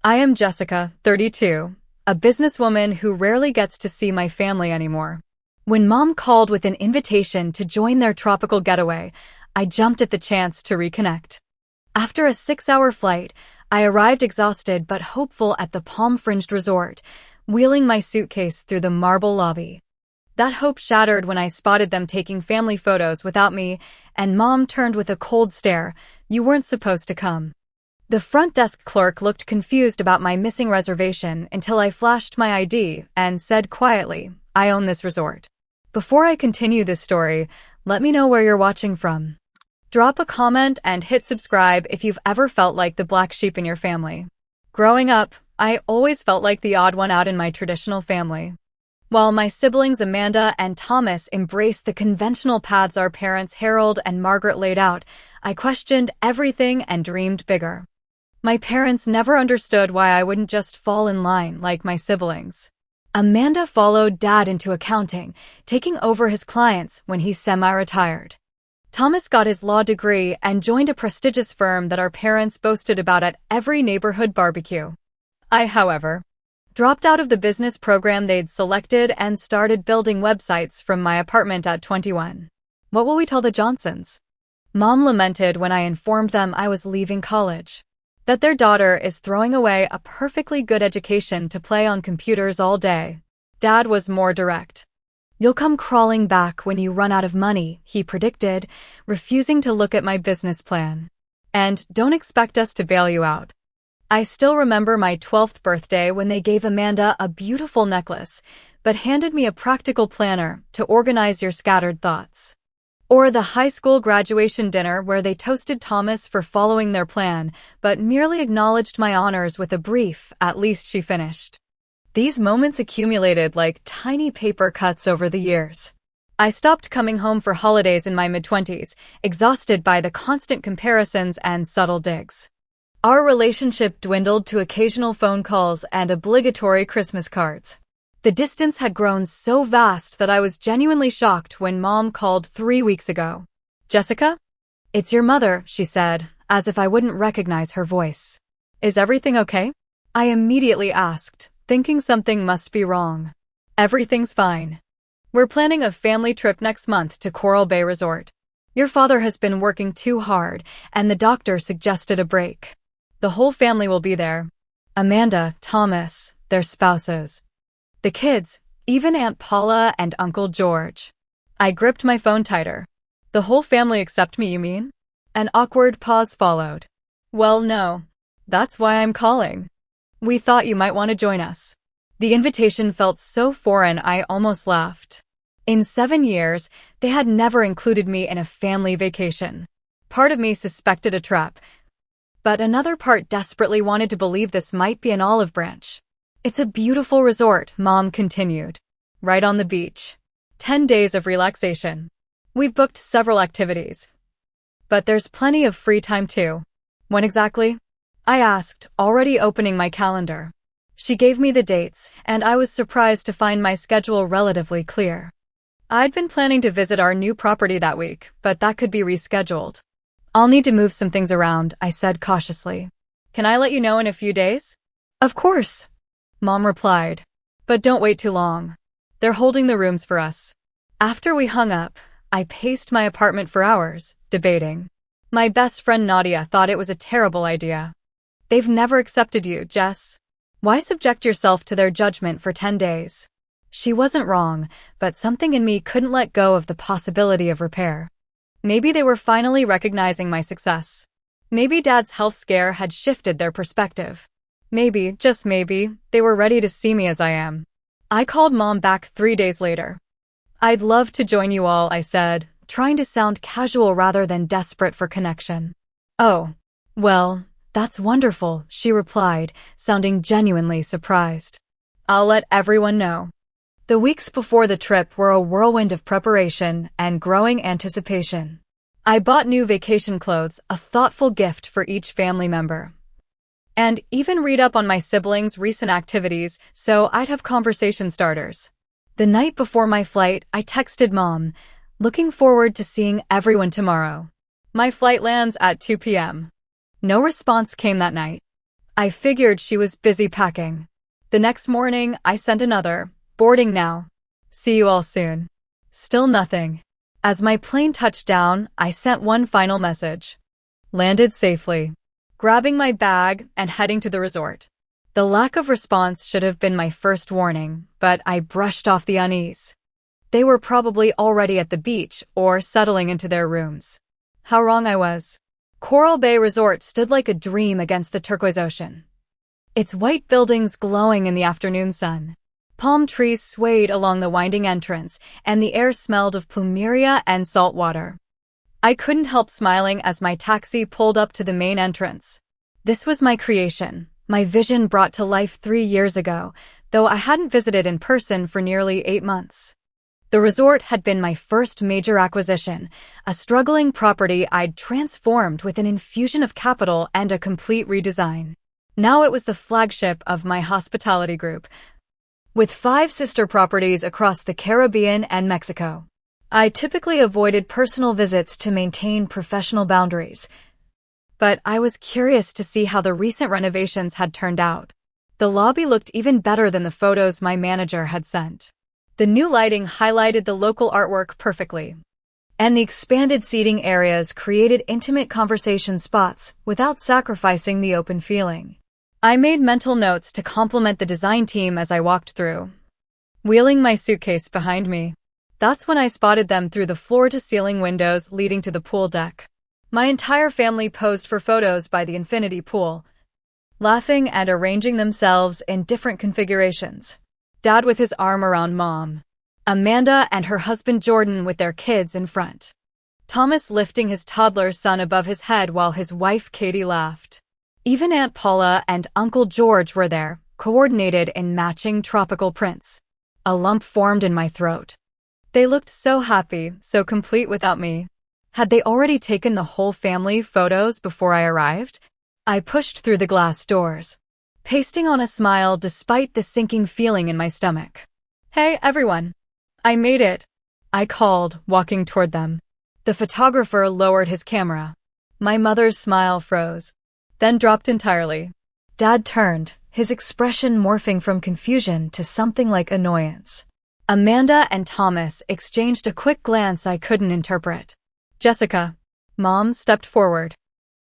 I am Jessica, 32, a businesswoman who rarely gets to see my family anymore. When Mom called with an invitation to join their tropical getaway, I jumped at the chance to reconnect. After a 6-hour flight, I arrived exhausted but hopeful at the palm-fringed resort, wheeling my suitcase through the marble lobby. That hope shattered when I spotted them taking family photos without me, and Mom turned with a cold stare. "You weren't supposed to come." The front desk clerk looked confused about my missing reservation until I flashed my ID and said quietly, "I own this resort." Before I continue this story, let me know where you're watching from. Drop a comment and hit subscribe if you've ever felt like the black sheep in your family. Growing up, I always felt like the odd one out in my traditional family. While my siblings Amanda and Thomas embraced the conventional paths our parents Harold and Margaret laid out, I questioned everything and dreamed bigger. My parents never understood why I wouldn't just fall in line like my siblings. Amanda followed Dad into accounting, taking over his clients when he's semi-retired. Thomas got his law degree and joined a prestigious firm that our parents boasted about at every neighborhood barbecue. I, however, dropped out of the business program they'd selected and started building websites from my apartment at 21. What will we tell the Johnsons? Mom lamented when I informed them I was leaving college. That their daughter is throwing away a perfectly good education to play on computers all day. Dad was more direct. "You'll come crawling back when you run out of money," he predicted, refusing to look at my business plan. "And don't expect us to bail you out." I still remember my 12th birthday when they gave Amanda a beautiful necklace, but handed me a practical planner to organize your scattered thoughts. Or the high school graduation dinner where they toasted Thomas for following their plan, but merely acknowledged my honors with a brief, "At least she finished." These moments accumulated like tiny paper cuts over the years. I stopped coming home for holidays in my mid-20s, exhausted by the constant comparisons and subtle digs. Our relationship dwindled to occasional phone calls and obligatory Christmas cards. The distance had grown so vast that I was genuinely shocked when Mom called 3 weeks ago. "Jessica? It's your mother," she said, as if I wouldn't recognize her voice. "Is everything okay?" I immediately asked, thinking something must be wrong. "Everything's fine. We're planning a family trip next month to Coral Bay Resort. Your father has been working too hard, and the doctor suggested a break. The whole family will be there. Amanda, Thomas, their spouses. The kids, even Aunt Paula and Uncle George." I gripped my phone tighter. "The whole family except me, you mean?" An awkward pause followed. "Well, no. That's why I'm calling. We thought you might want to join us." The invitation felt so foreign I almost laughed. In 7 years, they had never included me in a family vacation. Part of me suspected a trap, but another part desperately wanted to believe this might be an olive branch. "It's a beautiful resort," Mom continued. "Right on the beach. 10 days of relaxation. We've booked several activities. But there's plenty of free time too." "When exactly?" I asked, already opening my calendar. She gave me the dates, and I was surprised to find my schedule relatively clear. I'd been planning to visit our new property that week, but that could be rescheduled. "I'll need to move some things around," I said cautiously. "Can I let you know in a few days?" "Of course," Mom replied. "But don't wait too long. They're holding the rooms for us." After we hung up, I paced my apartment for hours, debating. My best friend Nadia thought it was a terrible idea. "They've never accepted you, Jess. Why subject yourself to their judgment for 10 days? She wasn't wrong, but something in me couldn't let go of the possibility of repair. Maybe they were finally recognizing my success. Maybe Dad's health scare had shifted their perspective. Maybe, just maybe, they were ready to see me as I am. I called Mom back 3 days later. "I'd love to join you all," I said, trying to sound casual rather than desperate for connection. "Oh, well, that's wonderful," she replied, sounding genuinely surprised. "I'll let everyone know." The weeks before the trip were a whirlwind of preparation and growing anticipation. I bought new vacation clothes, a thoughtful gift for each family member, and even read up on my siblings' recent activities so I'd have conversation starters. The night before my flight, I texted Mom, "Looking forward to seeing everyone tomorrow. My flight lands at 2 p.m. No response came that night. I figured she was busy packing. The next morning, I sent another, boarding now. See you all soon. Still nothing. As my plane touched down, I sent one final message. Landed safely. Grabbing my bag and heading to the resort. The lack of response should have been my first warning, but I brushed off the unease. They were probably already at the beach or settling into their rooms. How wrong I was. Coral Bay Resort stood like a dream against the turquoise ocean. Its white buildings glowing in the afternoon sun. Palm trees swayed along the winding entrance, and the air smelled of plumeria and salt water. I couldn't help smiling as my taxi pulled up to the main entrance. This was my creation, my vision brought to life 3 years ago, though I hadn't visited in person for nearly 8 months. The resort had been my first major acquisition, a struggling property I'd transformed with an infusion of capital and a complete redesign. Now it was the flagship of my hospitality group, with 5 sister properties across the Caribbean and Mexico. I typically avoided personal visits to maintain professional boundaries, but I was curious to see how the recent renovations had turned out. The lobby looked even better than the photos my manager had sent. The new lighting highlighted the local artwork perfectly, and the expanded seating areas created intimate conversation spots without sacrificing the open feeling. I made mental notes to compliment the design team as I walked through, wheeling my suitcase behind me. That's when I spotted them through the floor-to-ceiling windows leading to the pool deck. My entire family posed for photos by the infinity pool, laughing and arranging themselves in different configurations. Dad with his arm around Mom, Amanda and her husband Jordan with their kids in front, Thomas lifting his toddler son above his head while his wife Katie laughed. Even Aunt Paula and Uncle George were there, coordinated in matching tropical prints. A lump formed in my throat. They looked so happy, so complete without me. Had they already taken the whole family photos before I arrived? I pushed through the glass doors, pasting on a smile despite the sinking feeling in my stomach. Hey, everyone. I made it, I called, walking toward them. The photographer lowered his camera. My mother's smile froze, then dropped entirely. Dad turned, his expression morphing from confusion to something like annoyance. Amanda and Thomas exchanged a quick glance I couldn't interpret. Jessica. Mom stepped forward.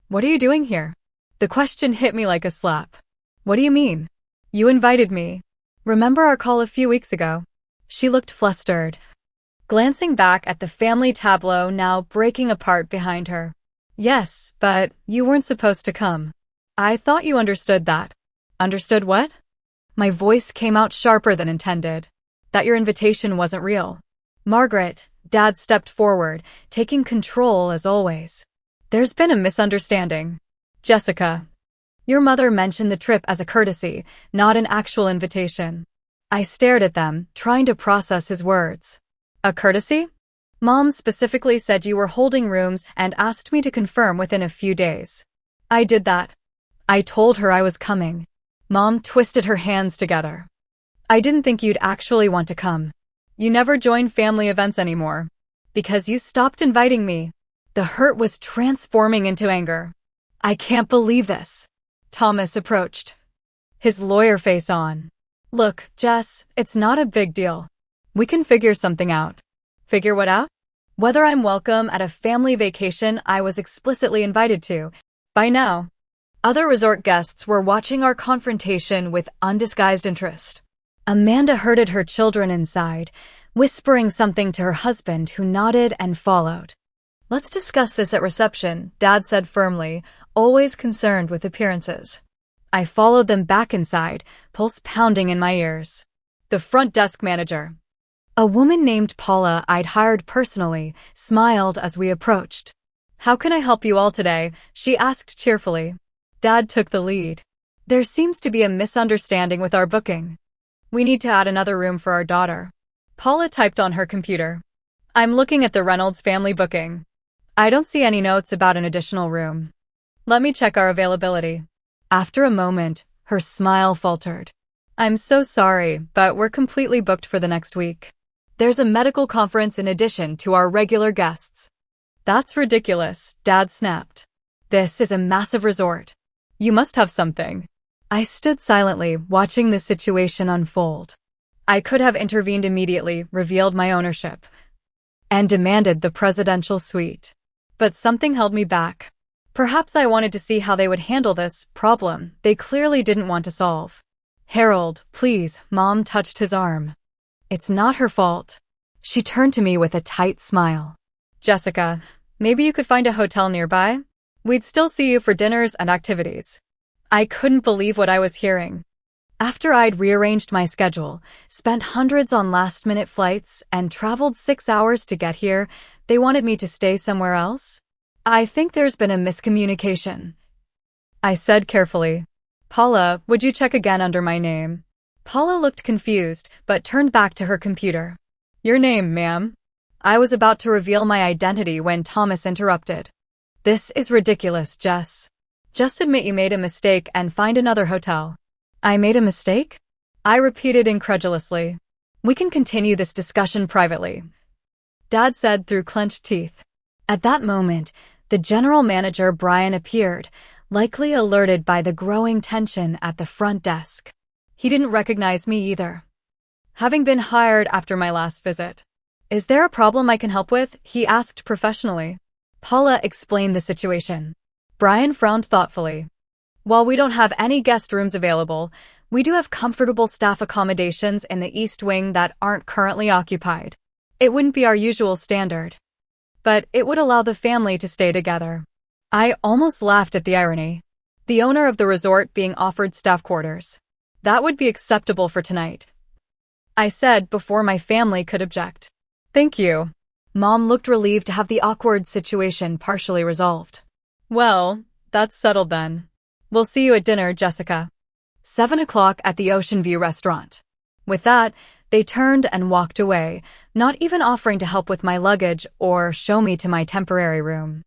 What are you doing here? The question hit me like a slap. What do you mean? You invited me. Remember our call a few weeks ago? She looked flustered, glancing back at the family tableau now breaking apart behind her. Yes, but you weren't supposed to come. I thought you understood that. Understood what? My voice came out sharper than intended. That your invitation wasn't real. Margaret, Dad stepped forward, taking control as always. There's been a misunderstanding. Jessica. Your mother mentioned the trip as a courtesy, not an actual invitation. I stared at them, trying to process his words. A courtesy? Mom specifically said you were holding rooms and asked me to confirm within a few days. I did that. I told her I was coming. Mom twisted her hands together. I didn't think you'd actually want to come. You never join family events anymore. Because you stopped inviting me. The hurt was transforming into anger. I can't believe this. Thomas approached, his lawyer face on. Look, Jess, it's not a big deal. We can figure something out. Figure what out? Whether I'm welcome at a family vacation I was explicitly invited to. By now, other resort guests were watching our confrontation with undisguised interest. Amanda herded her children inside, whispering something to her husband who nodded and followed. Let's discuss this at reception, Dad said firmly, always concerned with appearances. I followed them back inside, pulse pounding in my ears. The front desk manager, a woman named Paula I'd hired personally, smiled as we approached. How can I help you all today? She asked cheerfully. Dad took the lead. There seems to be a misunderstanding with our booking. We need to add another room for our daughter. Paula typed on her computer. I'm looking at the Reynolds family booking. I don't see any notes about an additional room. Let me check our availability. After a moment, her smile faltered. I'm so sorry, but we're completely booked for the next week. There's a medical conference in addition to our regular guests. That's ridiculous, Dad snapped. This is a massive resort. You must have something. I stood silently, watching the situation unfold. I could have intervened immediately, revealed my ownership, and demanded the presidential suite. But something held me back. Perhaps I wanted to see how they would handle this problem they clearly didn't want to solve. Harold, please, Mom touched his arm. It's not her fault. She turned to me with a tight smile. Jessica, maybe you could find a hotel nearby? We'd still see you for dinners and activities. I couldn't believe what I was hearing. After I'd rearranged my schedule, spent hundreds on last-minute flights, and traveled 6 hours to get here, they wanted me to stay somewhere else? I think there's been a miscommunication, I said carefully. Paula, would you check again under my name? Paula looked confused, but turned back to her computer. Your name, ma'am? I was about to reveal my identity when Thomas interrupted. This is ridiculous, Jess. Just admit you made a mistake and find another hotel. I made a mistake? I repeated incredulously. We can continue this discussion privately, Dad said through clenched teeth. At that moment, the general manager Brian appeared, likely alerted by the growing tension at the front desk. He didn't recognize me either, having been hired after my last visit. Is there a problem I can help with? He asked professionally. Paula explained the situation. Brian frowned thoughtfully. While we don't have any guest rooms available, we do have comfortable staff accommodations in the East Wing that aren't currently occupied. It wouldn't be our usual standard, but it would allow the family to stay together. I almost laughed at the irony. The owner of the resort being offered staff quarters. That would be acceptable for tonight, I said before my family could object. Thank you. Mom looked relieved to have the awkward situation partially resolved. Well, that's settled then. We'll see you at dinner, Jessica. 7 o'clock at the Ocean View restaurant. With that, they turned and walked away, not even offering to help with my luggage or show me to my temporary room.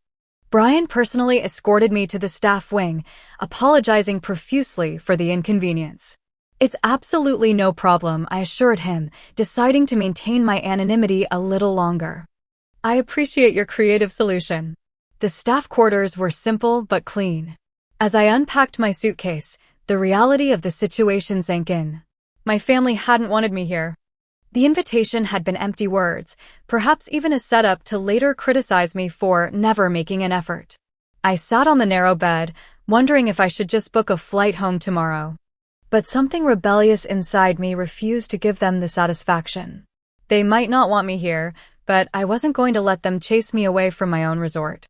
Brian personally escorted me to the staff wing, apologizing profusely for the inconvenience. It's absolutely no problem, I assured him, deciding to maintain my anonymity a little longer. I appreciate your creative solution. The staff quarters were simple but clean. As I unpacked my suitcase, the reality of the situation sank in. My family hadn't wanted me here. The invitation had been empty words, perhaps even a setup to later criticize me for never making an effort. I sat on the narrow bed, wondering if I should just book a flight home tomorrow. But something rebellious inside me refused to give them the satisfaction. They might not want me here, but I wasn't going to let them chase me away from my own resort.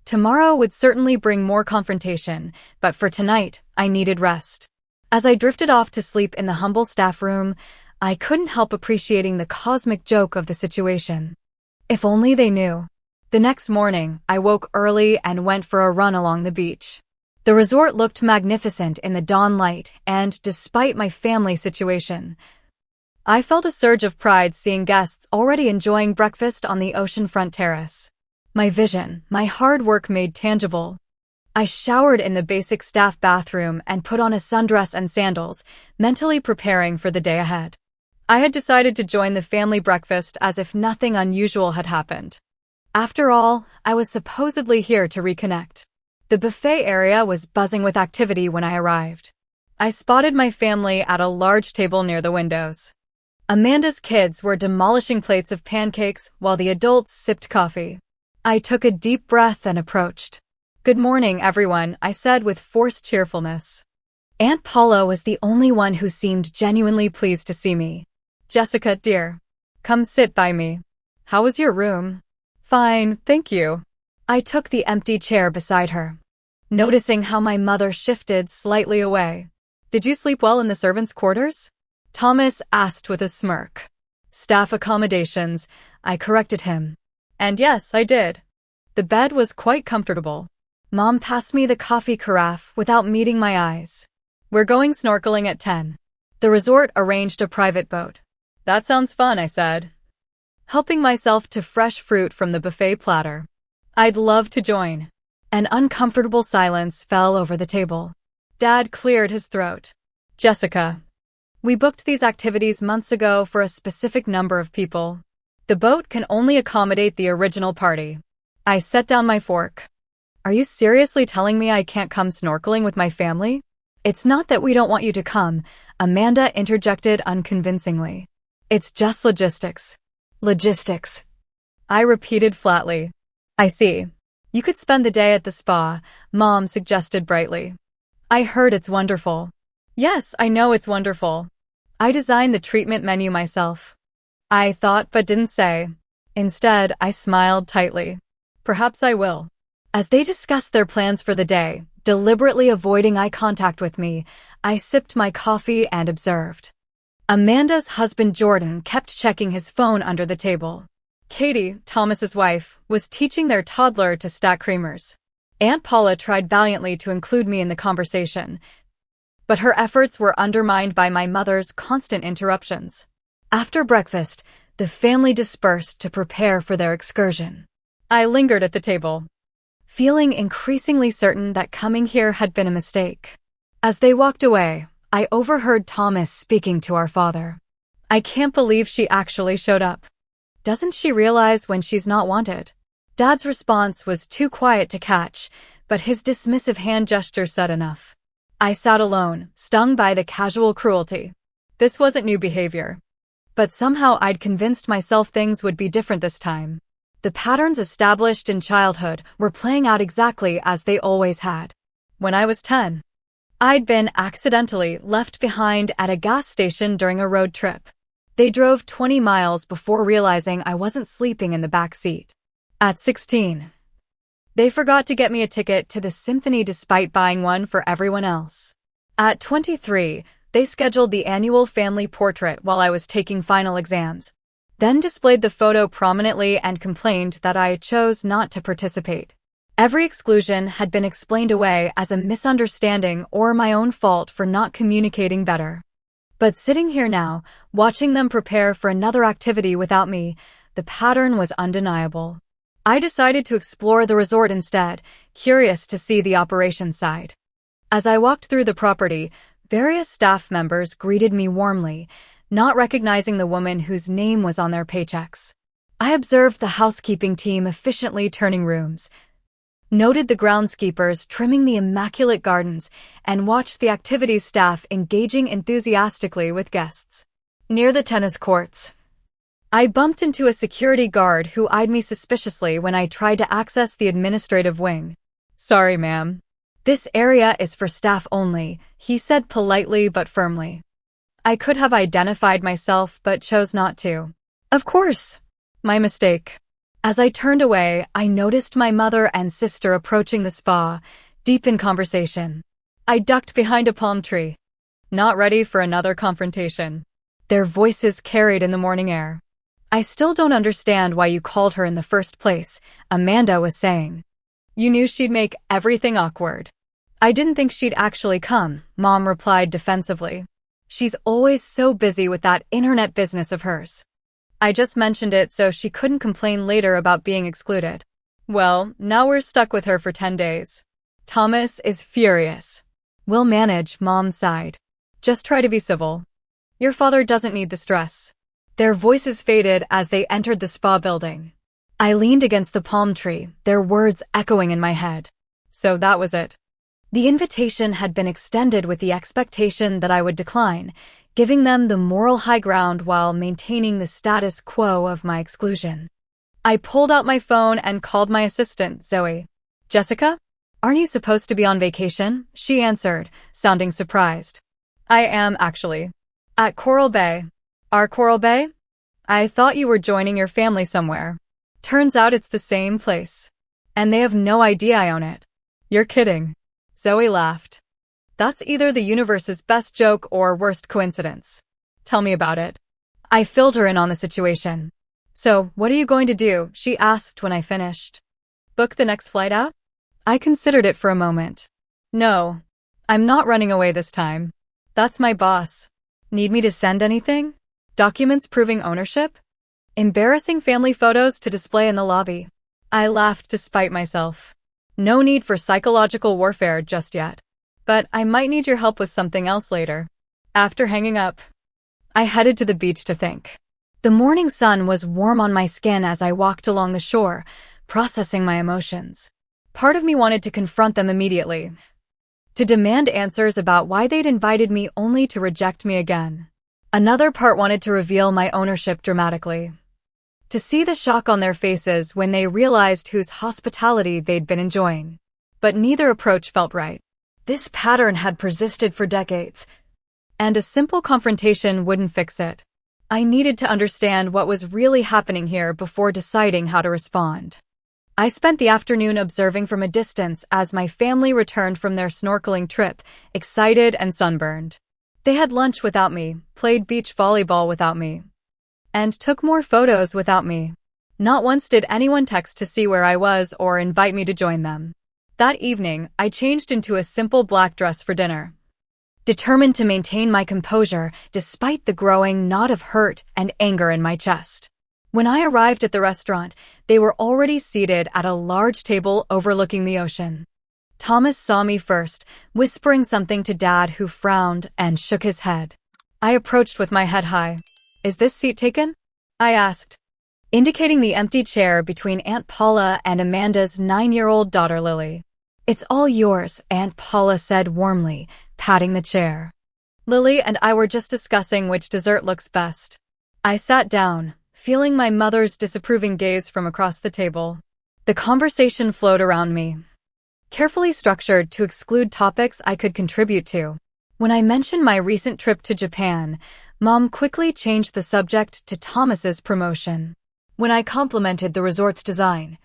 Tomorrow would certainly bring more confrontation, but for tonight, I needed rest. As I drifted off to sleep in the humble staff room, I couldn't help appreciating the cosmic joke of the situation. If only they knew. The next morning, I woke early and went for a run along the beach. The resort looked magnificent in the dawn light, and despite my family situation, I felt a surge of pride seeing guests already enjoying breakfast on the oceanfront terrace. My vision, my hard work made tangible. I showered in the basic staff bathroom and put on a sundress and sandals, mentally preparing for the day ahead. I had decided to join the family breakfast as if nothing unusual had happened. After all, I was supposedly here to reconnect. The buffet area was buzzing with activity when I arrived. I spotted my family at a large table near the windows. Amanda's kids were demolishing plates of pancakes while the adults sipped coffee. I took a deep breath and approached. Good morning, everyone, I said with forced cheerfulness. Aunt Paula was the only one who seemed genuinely pleased to see me. Jessica, dear, come sit by me. How was your room? Fine, thank you. I took the empty chair beside her, noticing how my mother shifted slightly away. Did you sleep well in the servants' quarters? Thomas asked with a smirk. Staff accommodations, I corrected him. And yes, I did. The bed was quite comfortable. Mom passed me the coffee carafe without meeting my eyes. We're going snorkeling at 10. The resort arranged a private boat. That sounds fun, I said, helping myself to fresh fruit from the buffet platter. I'd love to join. An uncomfortable silence fell over the table. Dad cleared his throat. Jessica, we booked these activities months ago for a specific number of people. The boat can only accommodate the original party. I set down my fork. Are you seriously telling me I can't come snorkeling with my family? It's not that we don't want you to come, Amanda interjected unconvincingly. It's just logistics. Logistics. I repeated flatly. I see. You could spend the day at the spa, Mom suggested brightly. I heard it's wonderful. Yes, I know it's wonderful. I designed the treatment menu myself. I thought but didn't say. Instead, I smiled tightly. Perhaps I will. As they discussed their plans for the day, deliberately avoiding eye contact with me, I sipped my coffee and observed. Amanda's husband Jordan kept checking his phone under the table. Katie, Thomas's wife, was teaching their toddler to stack creamers. Aunt Paula tried valiantly to include me in the conversation, but her efforts were undermined by my mother's constant interruptions. After breakfast, the family dispersed to prepare for their excursion. I lingered at the table, feeling increasingly certain that coming here had been a mistake. As they walked away, I overheard Thomas speaking to our father. I can't believe she actually showed up. Doesn't she realize when she's not wanted? Dad's response was too quiet to catch, but his dismissive hand gesture said enough. I sat alone, stung by the casual cruelty. This wasn't new behavior. But somehow I'd convinced myself things would be different this time. The patterns established in childhood were playing out exactly as they always had. When I was 10, I'd been accidentally left behind at a gas station during a road trip. They drove 20 miles before realizing I wasn't sleeping in the back seat. At 16, they forgot to get me a ticket to the symphony despite buying one for everyone else. At 23, they scheduled the annual family portrait while I was taking final exams, then displayed the photo prominently and complained that I chose not to participate. Every exclusion had been explained away as a misunderstanding or my own fault for not communicating better. But sitting here now, watching them prepare for another activity without me, the pattern was undeniable. I decided to explore the resort instead, curious to see the operations side. As I walked through the property, various staff members greeted me warmly, not recognizing the woman whose name was on their paychecks. I observed the housekeeping team efficiently turning rooms, noted the groundskeepers trimming the immaculate gardens, and watched the activities staff engaging enthusiastically with guests. Near the tennis courts, I bumped into a security guard who eyed me suspiciously when I tried to access the administrative wing. Sorry, ma'am. This area is for staff only, he said politely but firmly. I could have identified myself but chose not to. Of course. My mistake. As I turned away, I noticed my mother and sister approaching the spa, deep in conversation. I ducked behind a palm tree, not ready for another confrontation. Their voices carried in the morning air. I still don't understand why you called her in the first place, Amanda was saying. You knew she'd make everything awkward. I didn't think she'd actually come, Mom replied defensively. She's always so busy with that internet business of hers. I just mentioned it so she couldn't complain later about being excluded. Well, now we're stuck with her for 10 days. Thomas is furious. We'll manage, Mom sighed. Just try to be civil. Your father doesn't need the stress. Their voices faded as they entered the spa building. I leaned against the palm tree, their words echoing in my head. So that was it. The invitation had been extended with the expectation that I would decline, giving them the moral high ground while maintaining the status quo of my exclusion. I pulled out my phone and called my assistant, Zoe. Jessica? Aren't you supposed to be on vacation? She answered, sounding surprised. I am, actually. At Coral Bay. Our Coral Bay? I thought you were joining your family somewhere. Turns out it's the same place. And they have no idea I own it. You're kidding. Zoe laughed. That's either the universe's best joke or worst coincidence. Tell me about it. I filled her in on the situation. So, what are you going to do? She asked when I finished. Book the next flight out? I considered it for a moment. No, I'm not running away this time. That's my boss. Need me to send anything? Documents proving ownership? Embarrassing family photos to display in the lobby. I laughed to spite myself. No need for psychological warfare just yet. But I might need your help with something else later. After hanging up, I headed to the beach to think. The morning sun was warm on my skin as I walked along the shore, processing my emotions. Part of me wanted to confront them immediately, to demand answers about why they'd invited me only to reject me again. Another part wanted to reveal my ownership dramatically, to see the shock on their faces when they realized whose hospitality they'd been enjoying. But neither approach felt right. This pattern had persisted for decades, and a simple confrontation wouldn't fix it. I needed to understand what was really happening here before deciding how to respond. I spent the afternoon observing from a distance as my family returned from their snorkeling trip, excited and sunburned. They had lunch without me, played beach volleyball without me, and took more photos without me. Not once did anyone text to see where I was or invite me to join them. That evening, I changed into a simple black dress for dinner, determined to maintain my composure despite the growing knot of hurt and anger in my chest. When I arrived at the restaurant, they were already seated at a large table overlooking the ocean. Thomas saw me first, whispering something to Dad, who frowned and shook his head. I approached with my head high. "Is this seat taken?" I asked, indicating the empty chair between Aunt Paula and Amanda's 9-year-old daughter Lily. "It's all yours," Aunt Paula said warmly, patting the chair. Lily and I were just discussing which dessert looks best. I sat down, feeling my mother's disapproving gaze from across the table. The conversation flowed around me, carefully structured to exclude topics I could contribute to. When I mentioned my recent trip to Japan, Mom quickly changed the subject to Thomas's promotion. When I complimented the resort's design,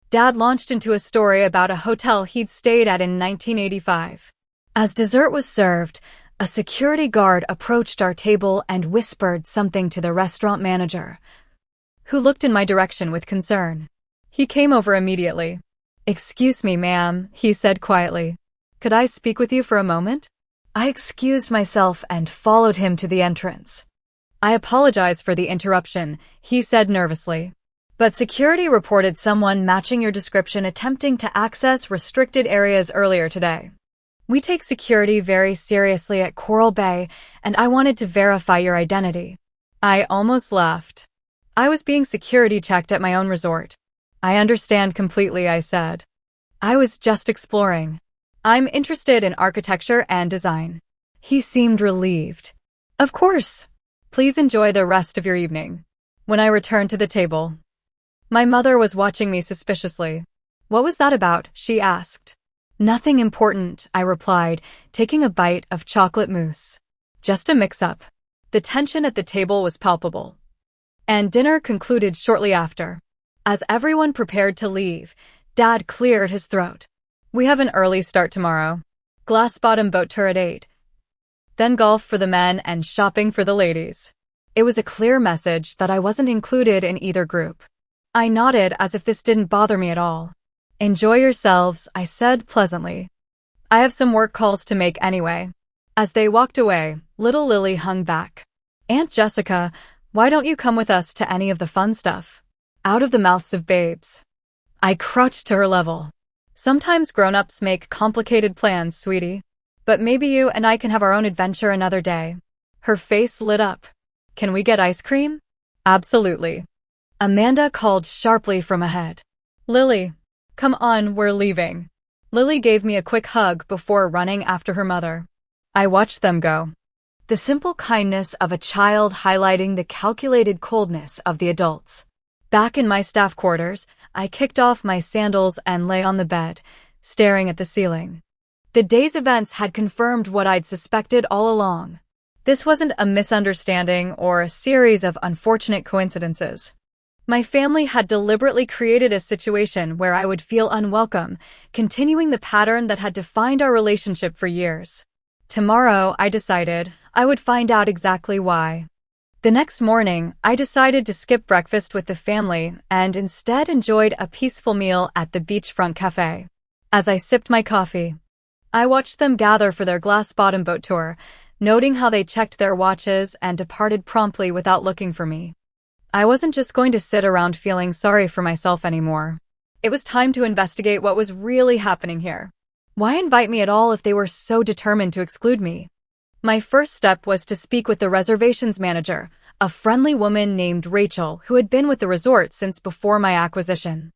Dad launched into a story about a hotel he'd stayed at in 1985. As dessert was served, a security guard approached our table and whispered something to the restaurant manager, who looked in my direction with concern. He came over immediately. "Excuse me, ma'am," he said quietly. "Could I speak with you for a moment?" I excused myself and followed him to the entrance. "I apologize for the interruption," he said nervously, "but security reported someone matching your description attempting to access restricted areas earlier today. We take security very seriously at Coral Bay, and I wanted to verify your identity." I almost laughed. I was being security checked at my own resort. "I understand completely," I said. "I was just exploring. I'm interested in architecture and design." He seemed relieved. "Of course. Please enjoy the rest of your evening." When I returned to the table, my mother was watching me suspiciously. "What was that about?" she asked. "Nothing important," I replied, taking a bite of chocolate mousse. "Just a mix-up." The tension at the table was palpable, and dinner concluded shortly after. As everyone prepared to leave, Dad cleared his throat. "We have an early start tomorrow. Glass-bottom boat tour at 8. Then golf for the men and shopping for the ladies." It was a clear message that I wasn't included in either group. I nodded as if this didn't bother me at all. "Enjoy yourselves," I said pleasantly. "I have some work calls to make anyway." As they walked away, little Lily hung back. "Aunt Jessica, why don't you come with us to any of the fun stuff?" Out of the mouths of babes. I crouched to her level. "Sometimes grown-ups make complicated plans, sweetie. But maybe you and I can have our own adventure another day." Her face lit up. "Can we get ice cream?" "Absolutely." Amanda called sharply from ahead. "Lily, come on, we're leaving." Lily gave me a quick hug before running after her mother. I watched them go. The simple kindness of a child highlighting the calculated coldness of the adults. Back in my staff quarters, I kicked off my sandals and lay on the bed, staring at the ceiling. The day's events had confirmed what I'd suspected all along. This wasn't a misunderstanding or a series of unfortunate coincidences. My family had deliberately created a situation where I would feel unwelcome, continuing the pattern that had defined our relationship for years. Tomorrow, I decided, I would find out exactly why. The next morning, I decided to skip breakfast with the family and instead enjoyed a peaceful meal at the beachfront cafe. As I sipped my coffee, I watched them gather for their glass-bottom boat tour, noting how they checked their watches and departed promptly without looking for me. I wasn't just going to sit around feeling sorry for myself anymore. It was time to investigate what was really happening here. Why invite me at all if they were so determined to exclude me? My first step was to speak with the reservations manager, a friendly woman named Rachel who had been with the resort since before my acquisition.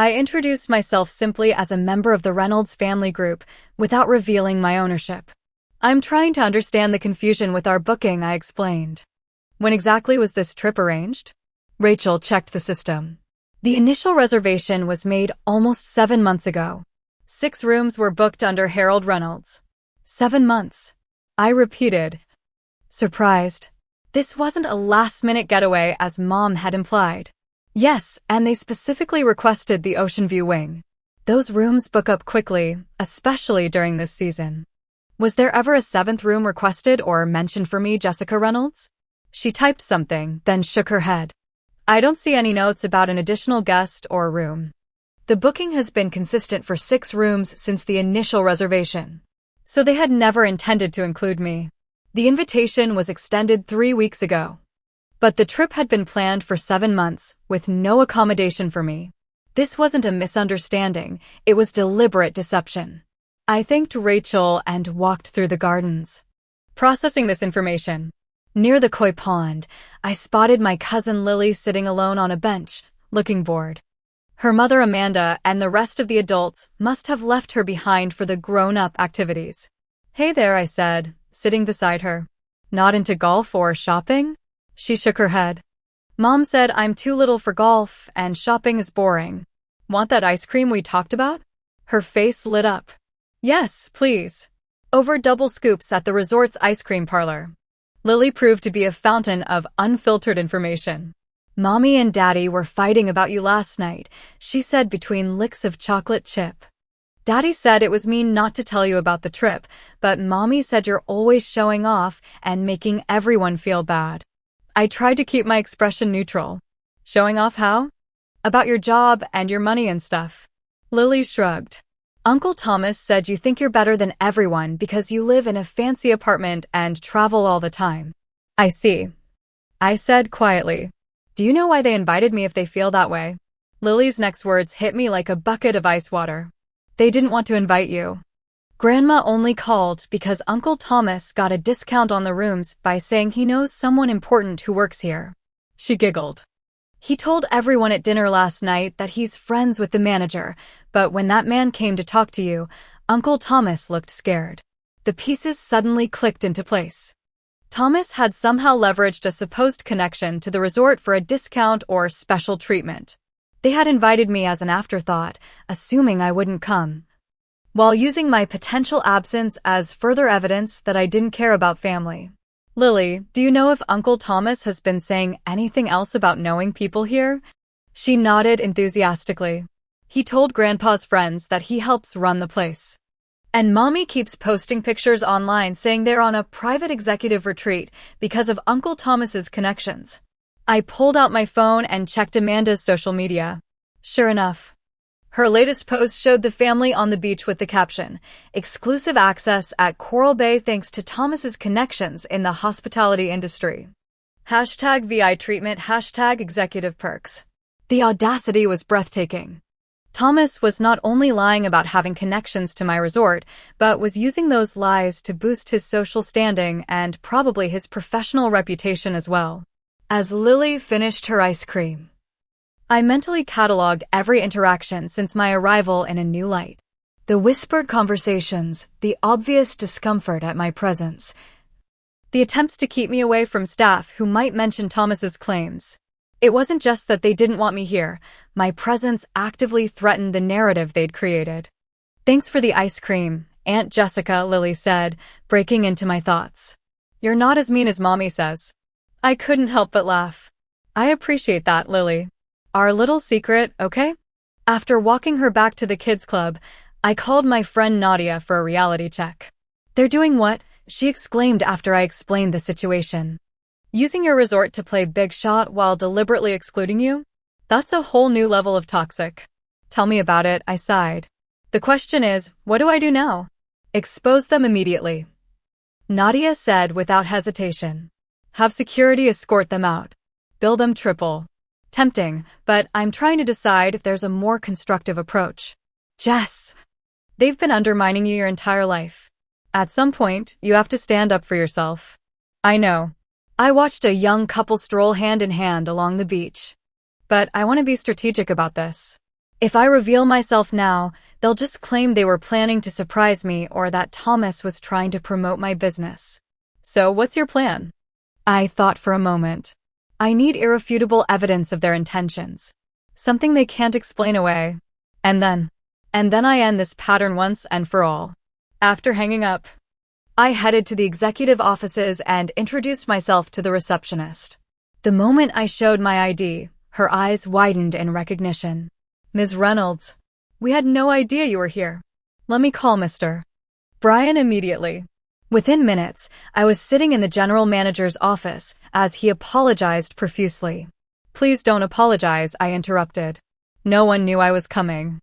I introduced myself simply as a member of the Reynolds family group without revealing my ownership. I'm trying to understand the confusion with our booking, I explained. When exactly was this trip arranged? Rachel checked the system. The initial reservation was made almost 7 months ago. 6 rooms were booked under Harold Reynolds. 7 months. I repeated, surprised. This wasn't a last-minute getaway as Mom had implied. Yes, and they specifically requested the Ocean View wing. Those rooms book up quickly, especially during this season. Was there ever a 7th room requested or mentioned for me, Jessica Reynolds? She typed something, then shook her head. I don't see any notes about an additional guest or room. The booking has been consistent for 6 rooms since the initial reservation. So they had never intended to include me. The invitation was extended 3 weeks ago. But the trip had been planned for 7 months, with no accommodation for me. This wasn't a misunderstanding, it was deliberate deception. I thanked Rachel and walked through the gardens. Processing this information. Near the koi pond, I spotted my cousin Lily sitting alone on a bench, looking bored. Her mother Amanda and the rest of the adults must have left her behind for the grown-up activities. Hey there, I said, sitting beside her. Not into golf or shopping? She shook her head. Mom said I'm too little for golf and shopping is boring. Want that ice cream we talked about? Her face lit up. Yes, please. Over double scoops at the resort's ice cream parlor. Lily proved to be a fountain of unfiltered information. Mommy and Daddy were fighting about you last night, she said between licks of chocolate chip. Daddy said it was mean not to tell you about the trip, but Mommy said you're always showing off and making everyone feel bad. I tried to keep my expression neutral. Showing off how? About your job and your money and stuff. Lily shrugged. Uncle Thomas said you think you're better than everyone because you live in a fancy apartment and travel all the time. I see. I said quietly. Do you know why they invited me if they feel that way? Lily's next words hit me like a bucket of ice water. They didn't want to invite you. Grandma only called because Uncle Thomas got a discount on the rooms by saying he knows someone important who works here. She giggled. He told everyone at dinner last night that he's friends with the manager, but when that man came to talk to you, Uncle Thomas looked scared. The pieces suddenly clicked into place. Thomas had somehow leveraged a supposed connection to the resort for a discount or special treatment. They had invited me as an afterthought, assuming I wouldn't come, while using my potential absence as further evidence that I didn't care about family. Lily, do you know if Uncle Thomas has been saying anything else about knowing people here? She nodded enthusiastically. He told Grandpa's friends that he helps run the place. And Mommy keeps posting pictures online saying they're on a private executive retreat because of Uncle Thomas's connections. I pulled out my phone and checked Amanda's social media. Sure enough. Her latest post showed the family on the beach with the caption, "Exclusive access at Coral Bay thanks to Thomas's connections in the hospitality industry." #VI treatment, #executive perks. The audacity was breathtaking. Thomas was not only lying about having connections to my resort, but was using those lies to boost his social standing and probably his professional reputation as well. As Lily finished her ice cream, I mentally cataloged every interaction since my arrival in a new light. The whispered conversations, the obvious discomfort at my presence, the attempts to keep me away from staff who might mention Thomas's claims. It wasn't just that they didn't want me here. My presence actively threatened the narrative they'd created. Thanks for the ice cream, Aunt Jessica, Lily said, breaking into my thoughts. You're not as mean as Mommy says. I couldn't help but laugh. I appreciate that, Lily. Our little secret, okay? After walking her back to the kids' club, I called my friend Nadia for a reality check. They're doing what? She exclaimed after I explained the situation. Using your resort to play big shot while deliberately excluding you? That's a whole new level of toxic. Tell me about it, I sighed. The question is, what do I do now? Expose them immediately. Nadia said without hesitation. Have security escort them out. Bill them triple. Tempting, but I'm trying to decide if there's a more constructive approach. Jess, they've been undermining you your entire life. At some point, you have to stand up for yourself. I know. I watched a young couple stroll hand in hand along the beach. But I want to be strategic about this. If I reveal myself now, they'll just claim they were planning to surprise me or that Thomas was trying to promote my business. So what's your plan? I thought for a moment. I need irrefutable evidence of their intentions. Something they can't explain away. And then I end this pattern once and for all. After hanging up, I headed to the executive offices and introduced myself to the receptionist. The moment I showed my ID, her eyes widened in recognition. Ms. Reynolds, we had no idea you were here. Let me call Mr. Brian immediately. Within minutes, I was sitting in the general manager's office as he apologized profusely. Please don't apologize, I interrupted. No one knew I was coming.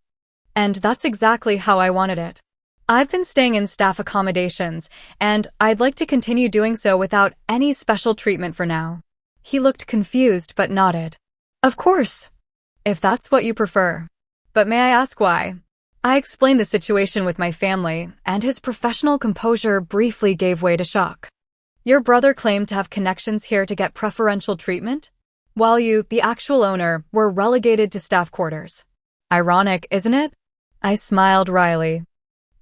And that's exactly how I wanted it. I've been staying in staff accommodations, and I'd like to continue doing so without any special treatment for now. He looked confused but nodded. Of course, if that's what you prefer. But may I ask why? I explained the situation with my family, and his professional composure briefly gave way to shock. Your brother claimed to have connections here to get preferential treatment, while you, the actual owner, were relegated to staff quarters. Ironic, isn't it? I smiled wryly.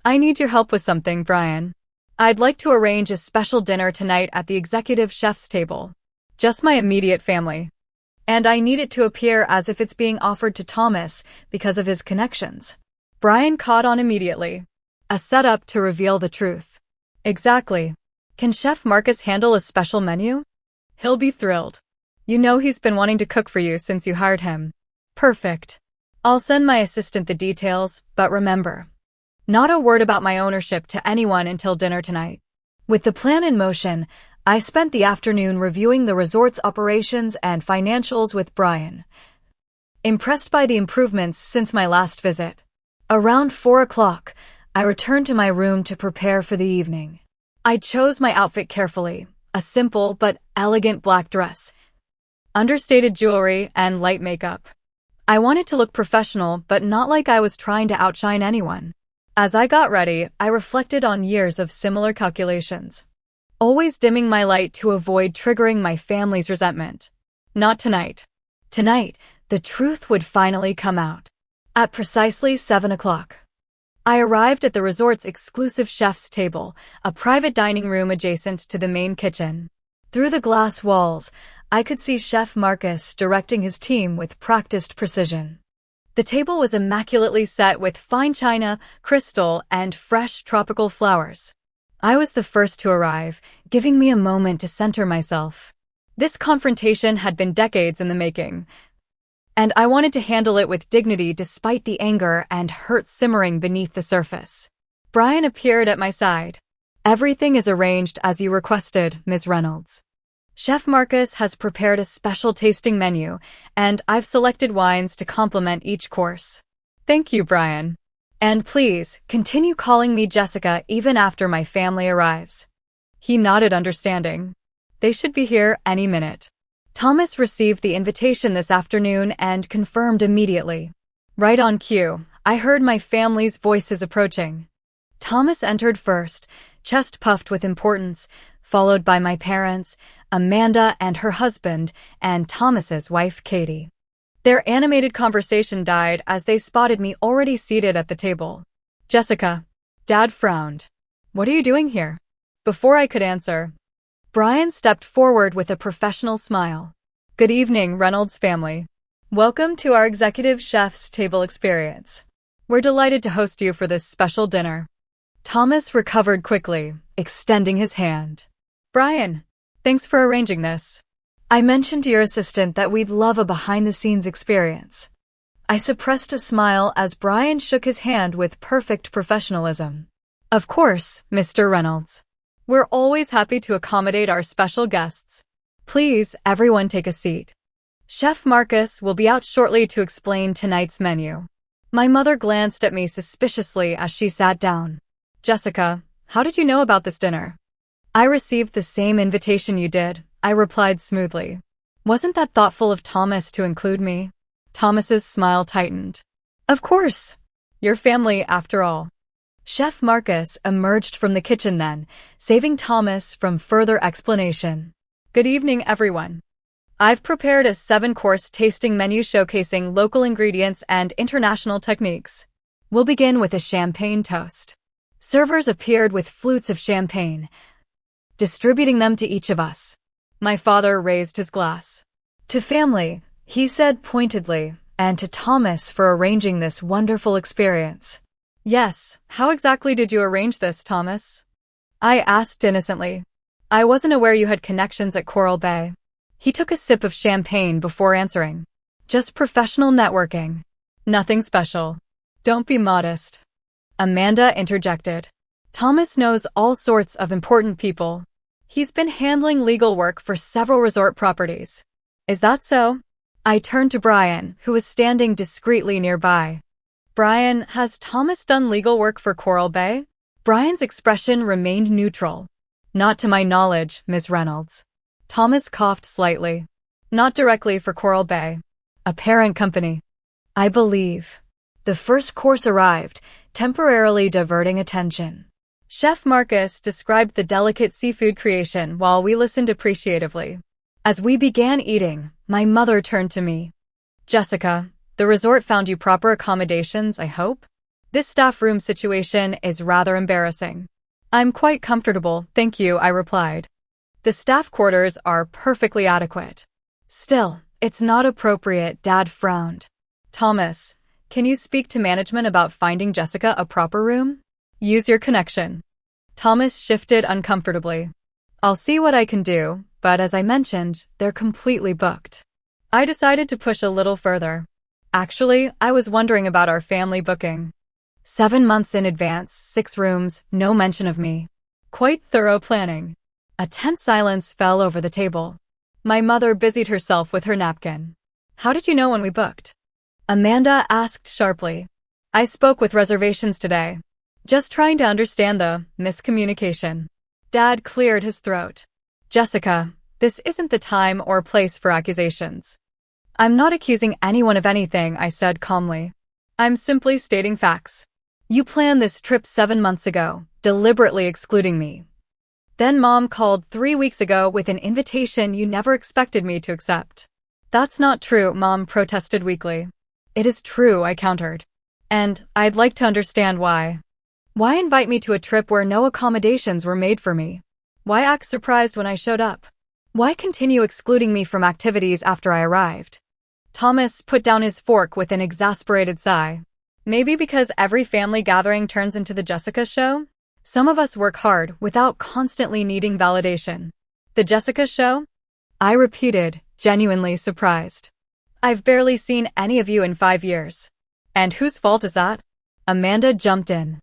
I need your help with something, Brian. I'd like to arrange a special dinner tonight at the executive chef's table. Just my immediate family. And I need it to appear as if it's being offered to Thomas because of his connections. Brian caught on immediately. A setup to reveal the truth. Exactly. Can Chef Marcus handle a special menu? He'll be thrilled. You know he's been wanting to cook for you since you hired him. Perfect. I'll send my assistant the details, but remember, not a word about my ownership to anyone until dinner tonight. With the plan in motion, I spent the afternoon reviewing the resort's operations and financials with Brian, impressed by the improvements since my last visit. Around 4 o'clock, I returned to my room to prepare for the evening. I chose my outfit carefully, a simple but elegant black dress, understated jewelry, and light makeup. I wanted to look professional, but not like I was trying to outshine anyone. As I got ready, I reflected on years of similar calculations, always dimming my light to avoid triggering my family's resentment. Not tonight. Tonight, the truth would finally come out. At precisely 7 o'clock, I arrived at the resort's exclusive chef's table, a private dining room adjacent to the main kitchen. Through the glass walls, I could see Chef Marcus directing his team with practiced precision. The table was immaculately set with fine china, crystal, and fresh tropical flowers. I was the first to arrive, giving me a moment to center myself. This confrontation had been decades in the making, and I wanted to handle it with dignity despite the anger and hurt simmering beneath the surface. Brian appeared at my side. Everything is arranged as you requested, Ms. Reynolds. Chef Marcus has prepared a special tasting menu, and I've selected wines to complement each course. Thank you, Brian. And please, continue calling me Jessica even after my family arrives. He nodded understanding. They should be here any minute. Thomas received the invitation this afternoon and confirmed immediately. Right on cue, I heard my family's voices approaching. Thomas entered first, chest puffed with importance, followed by my parents, Amanda and her husband, and Thomas's wife, Katie. Their animated conversation died as they spotted me already seated at the table. Jessica. Dad frowned. What are you doing here? Before I could answer, Brian stepped forward with a professional smile. Good evening, Reynolds family. Welcome to our executive chef's table experience. We're delighted to host you for this special dinner. Thomas recovered quickly, extending his hand. Brian, thanks for arranging this. I mentioned to your assistant that we'd love a behind-the-scenes experience. I suppressed a smile as Brian shook his hand with perfect professionalism. Of course, Mr. Reynolds. We're always happy to accommodate our special guests. Please, everyone take a seat. Chef Marcus will be out shortly to explain tonight's menu. My mother glanced at me suspiciously as she sat down. Jessica, how did you know about this dinner? I received the same invitation you did, I replied smoothly. Wasn't that thoughtful of Thomas to include me? Thomas's smile tightened. Of course. Your family, after all. Chef Marcus emerged from the kitchen then, saving Thomas from further explanation. Good evening, everyone. I've prepared a 7-course tasting menu showcasing local ingredients and international techniques. We'll begin with a champagne toast. Servers appeared with flutes of champagne, distributing them to each of us. My father raised his glass. To family, he said pointedly, and to Thomas for arranging this wonderful experience. Yes, how exactly did you arrange this, Thomas? I asked innocently. I wasn't aware you had connections at Coral Bay. He took a sip of champagne before answering. Just professional networking. Nothing special. Don't be modest. Amanda interjected. Thomas knows all sorts of important people. He's been handling legal work for several resort properties. Is that so? I turned to Brian, who was standing discreetly nearby. Brian, has Thomas done legal work for Coral Bay? Brian's expression remained neutral. Not to my knowledge, Ms. Reynolds. Thomas coughed slightly. Not directly for Coral Bay. A parent company. I believe. The first course arrived, temporarily diverting attention. Chef Marcus described the delicate seafood creation while we listened appreciatively. As we began eating, my mother turned to me. Jessica, the resort found you proper accommodations, I hope? This staff room situation is rather embarrassing. I'm quite comfortable, thank you, I replied. The staff quarters are perfectly adequate. Still, it's not appropriate, Dad frowned. Thomas, can you speak to management about finding Jessica a proper room? Use your connection. Thomas shifted uncomfortably. I'll see what I can do, but as I mentioned, they're completely booked. I decided to push a little further. Actually, I was wondering about our family booking. 7 months in advance, 6 rooms, no mention of me. Quite thorough planning. A tense silence fell over the table. My mother busied herself with her napkin. How did you know when we booked? Amanda asked sharply. I spoke with reservations today. Just trying to understand the miscommunication. Dad cleared his throat. Jessica, this isn't the time or place for accusations. I'm not accusing anyone of anything, I said calmly. I'm simply stating facts. You planned this trip 7 months ago, deliberately excluding me. Then Mom called 3 weeks ago with an invitation you never expected me to accept. That's not true, Mom protested weakly. It is true, I countered. And I'd like to understand why. Why invite me to a trip where no accommodations were made for me? Why act surprised when I showed up? Why continue excluding me from activities after I arrived? Thomas put down his fork with an exasperated sigh. Maybe because every family gathering turns into the Jessica show? Some of us work hard without constantly needing validation. The Jessica show? I repeated, genuinely surprised. I've barely seen any of you in 5 years. And whose fault is that? Amanda jumped in.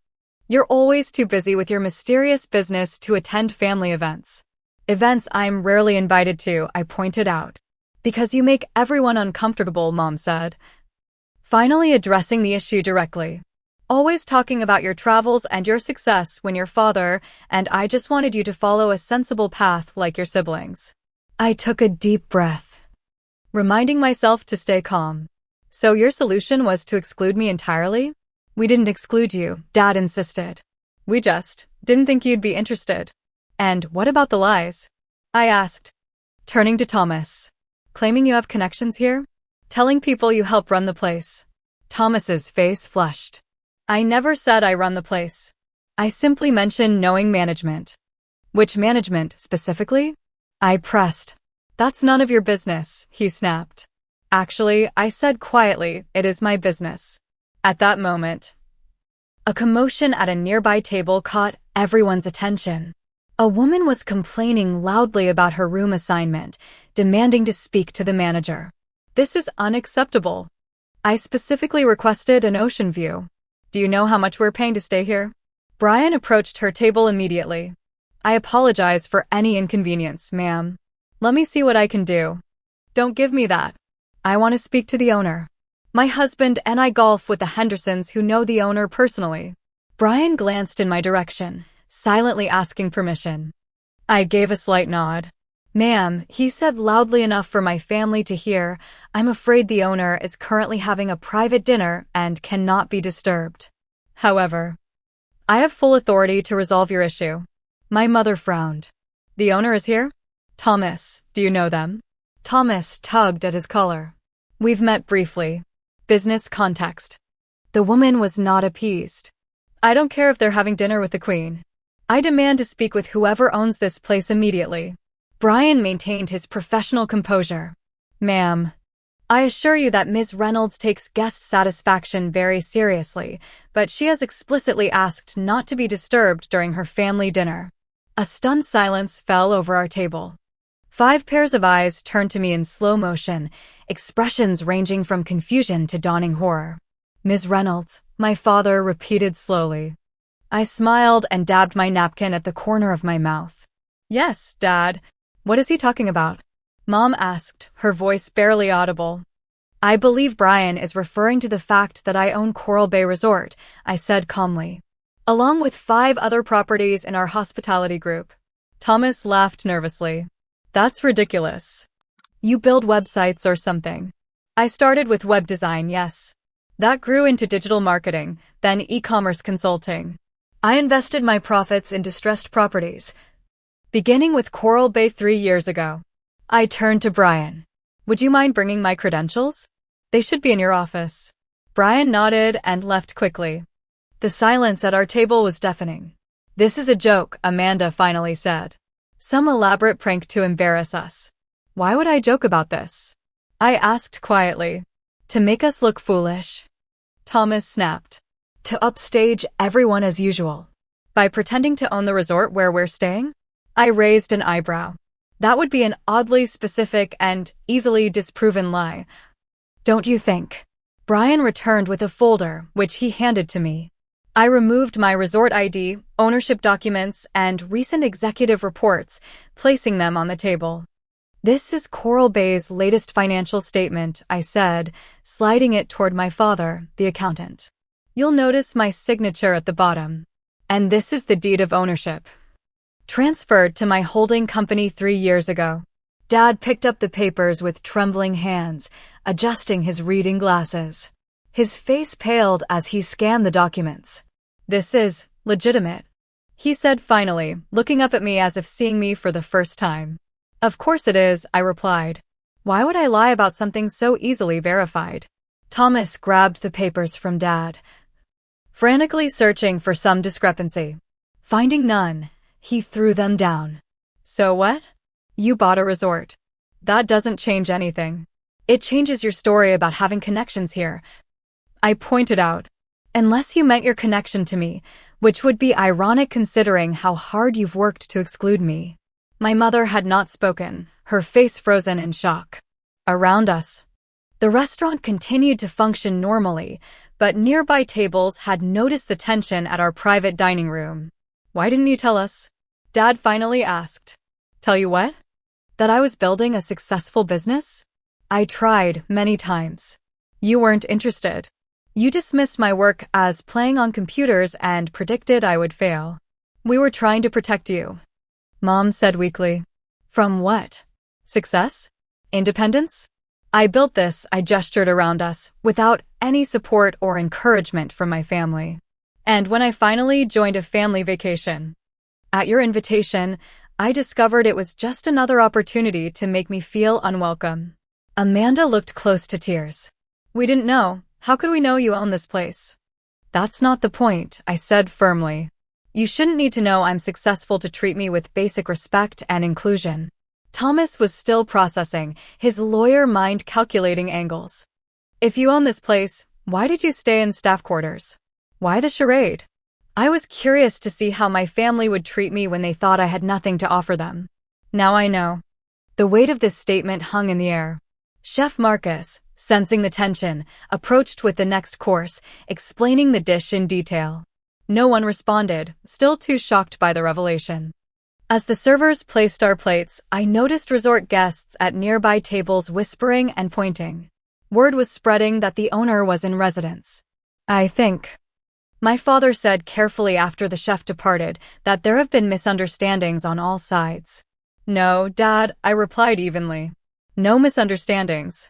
You're always too busy with your mysterious business to attend family events. Events I'm rarely invited to, I pointed out. Because you make everyone uncomfortable, Mom said. Finally addressing the issue directly. Always talking about your travels and your success when your father and I just wanted you to follow a sensible path like your siblings. I took a deep breath, reminding myself to stay calm. So your solution was to exclude me entirely? We didn't exclude you, Dad insisted. We just didn't think you'd be interested. And what about the lies? I asked, turning to Thomas. Claiming you have connections here? Telling people you help run the place. Thomas's face flushed. I never said I run the place. I simply mentioned knowing management. Which management, specifically? I pressed. That's none of your business, he snapped. Actually, I said quietly, it is my business. At that moment, a commotion at a nearby table caught everyone's attention. A woman was complaining loudly about her room assignment, demanding to speak to the manager. This is unacceptable. I specifically requested an ocean view. Do you know how much we're paying to stay here? Brian approached her table immediately. I apologize for any inconvenience, ma'am. Let me see what I can do. Don't give me that. I want to speak to the owner. My husband and I golf with the Hendersons who know the owner personally. Brian glanced in my direction, silently asking permission. I gave a slight nod. Ma'am, he said loudly enough for my family to hear, I'm afraid the owner is currently having a private dinner and cannot be disturbed. However, I have full authority to resolve your issue. My mother frowned. The owner is here? Thomas, do you know them? Thomas tugged at his collar. We've met briefly. Business context. The woman was not appeased. I don't care if they're having dinner with the Queen. I demand to speak with whoever owns this place immediately. Brian maintained his professional composure. Ma'am, I assure you that Ms. Reynolds takes guest satisfaction very seriously, but she has explicitly asked not to be disturbed during her family dinner. A stunned silence fell over our table. 5 pairs of eyes turned to me in slow motion, expressions ranging from confusion to dawning horror. Ms. Reynolds, my father repeated slowly. I smiled and dabbed my napkin at the corner of my mouth. Yes, Dad. What is he talking about? Mom asked, her voice barely audible. I believe Brian is referring to the fact that I own Coral Bay Resort, I said calmly, along with 5 other properties in our hospitality group. Thomas laughed nervously. That's ridiculous. You build websites or something. I started with web design, yes. That grew into digital marketing, then e-commerce consulting. I invested my profits in distressed properties, beginning with Coral Bay 3 years ago. I turned to Brian. Would you mind bringing my credentials? They should be in your office. Brian nodded and left quickly. The silence at our table was deafening. This is a joke, Amanda finally said. Some elaborate prank to embarrass us. Why would I joke about this? I asked quietly. To make us look foolish. Thomas snapped. To upstage everyone as usual. By pretending to own the resort where we're staying? I raised an eyebrow. That would be an oddly specific and easily disproven lie. Don't you think? Brian returned with a folder, which he handed to me. I removed my resort ID, ownership documents, and recent executive reports, placing them on the table. This is Coral Bay's latest financial statement, I said, sliding it toward my father, the accountant. You'll notice my signature at the bottom. And this is the deed of ownership. Transferred to my holding company 3 years ago. Dad picked up the papers with trembling hands, adjusting his reading glasses. His face paled as he scanned the documents. This is legitimate, he said finally, looking up at me as if seeing me for the first time. Of course it is, I replied. Why would I lie about something so easily verified? Thomas grabbed the papers from Dad, frantically searching for some discrepancy. Finding none, he threw them down. So what? You bought a resort. That doesn't change anything. It changes your story about having connections here. I pointed out. Unless you meant your connection to me, which would be ironic considering how hard you've worked to exclude me. My mother had not spoken, her face frozen in shock. Around us, the restaurant continued to function normally, but nearby tables had noticed the tension at our private dining room. Why didn't you tell us? Dad finally asked. Tell you what? That I was building a successful business? I tried many times. You weren't interested. You dismissed my work as playing on computers and predicted I would fail. We were trying to protect you, Mom said weakly. From what? Success? Independence? I built this, I gestured around us, without any support or encouragement from my family. And when I finally joined a family vacation, at your invitation, I discovered it was just another opportunity to make me feel unwelcome. Amanda looked close to tears. We didn't know. How could we know you own this place? That's not the point, I said firmly. You shouldn't need to know I'm successful to treat me with basic respect and inclusion. Thomas was still processing, his lawyer mind calculating angles. If you own this place, why did you stay in staff quarters? Why the charade? I was curious to see how my family would treat me when they thought I had nothing to offer them. Now I know. The weight of this statement hung in the air. Chef Marcus, sensing the tension, approached with the next course, explaining the dish in detail. No one responded, still too shocked by the revelation. As the servers placed our plates, I noticed resort guests at nearby tables whispering and pointing. Word was spreading that the owner was in residence. I think, my father said carefully after the chef departed, that there have been misunderstandings on all sides. No, Dad, I replied evenly. No misunderstandings.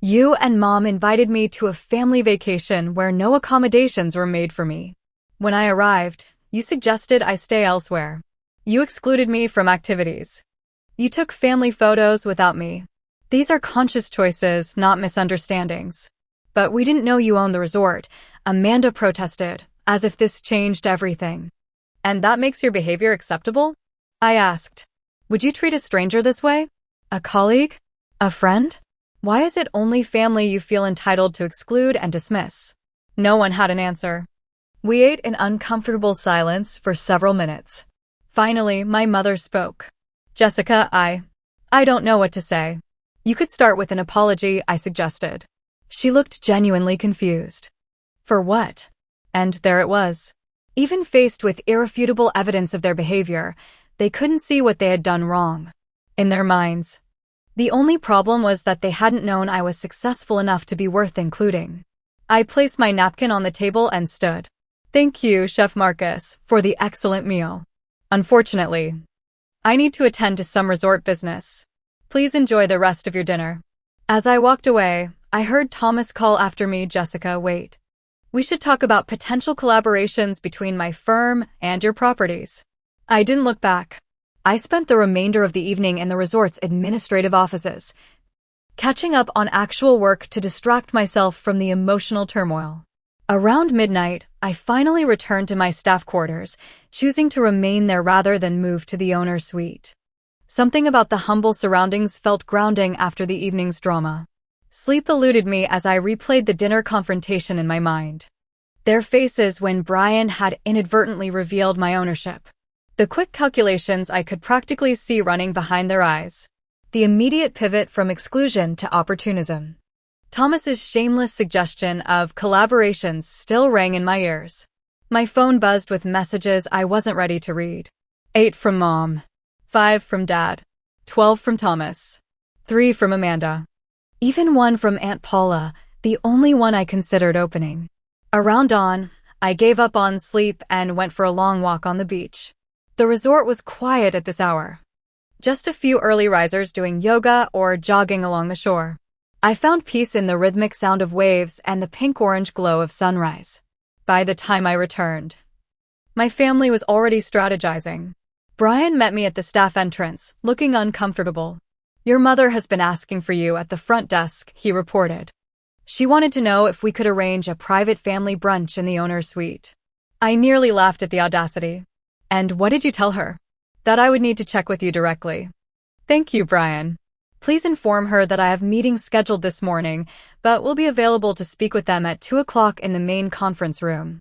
You and Mom invited me to a family vacation where no accommodations were made for me. When I arrived, you suggested I stay elsewhere. You excluded me from activities. You took family photos without me. These are conscious choices, not misunderstandings. But we didn't know you owned the resort, Amanda protested, as if this changed everything. And that makes your behavior acceptable? I asked. Would you treat a stranger this way? A colleague? A friend? Why is it only family you feel entitled to exclude and dismiss? No one had an answer. We ate in uncomfortable silence for several minutes. Finally, my mother spoke. Jessica, I don't know what to say. You could start with an apology, I suggested. She looked genuinely confused. For what? And there it was. Even faced with irrefutable evidence of their behavior, they couldn't see what they had done wrong. In their minds. The only problem was that they hadn't known I was successful enough to be worth including. I placed my napkin on the table and stood. Thank you, Chef Marcus, for the excellent meal. Unfortunately, I need to attend to some resort business. Please enjoy the rest of your dinner. As I walked away, I heard Thomas call after me, Jessica, wait. We should talk about potential collaborations between my firm and your properties. I didn't look back. I spent the remainder of the evening in the resort's administrative offices, catching up on actual work to distract myself from the emotional turmoil. Around midnight, I finally returned to my staff quarters, choosing to remain there rather than move to the owner's suite. Something about the humble surroundings felt grounding after the evening's drama. Sleep eluded me as I replayed the dinner confrontation in my mind. Their faces when Brian had inadvertently revealed my ownership. The quick calculations I could practically see running behind their eyes. The immediate pivot from exclusion to opportunism. Thomas's shameless suggestion of collaborations still rang in my ears. My phone buzzed with messages I wasn't ready to read. 8 from Mom. 5 from Dad. 12 from Thomas. 3 from Amanda. Even 1 from Aunt Paula, the only one I considered opening. Around dawn, I gave up on sleep and went for a long walk on the beach. The resort was quiet at this hour. Just a few early risers doing yoga or jogging along the shore. I found peace in the rhythmic sound of waves and the pink-orange glow of sunrise. By the time I returned, my family was already strategizing. Brian met me at the staff entrance, looking uncomfortable. Your mother has been asking for you at the front desk, he reported. She wanted to know if we could arrange a private family brunch in the owner's suite. I nearly laughed at the audacity. And what did you tell her? That I would need to check with you directly. Thank you, Brian. Please inform her that I have meetings scheduled this morning, but will be available to speak with them at 2 o'clock in the main conference room.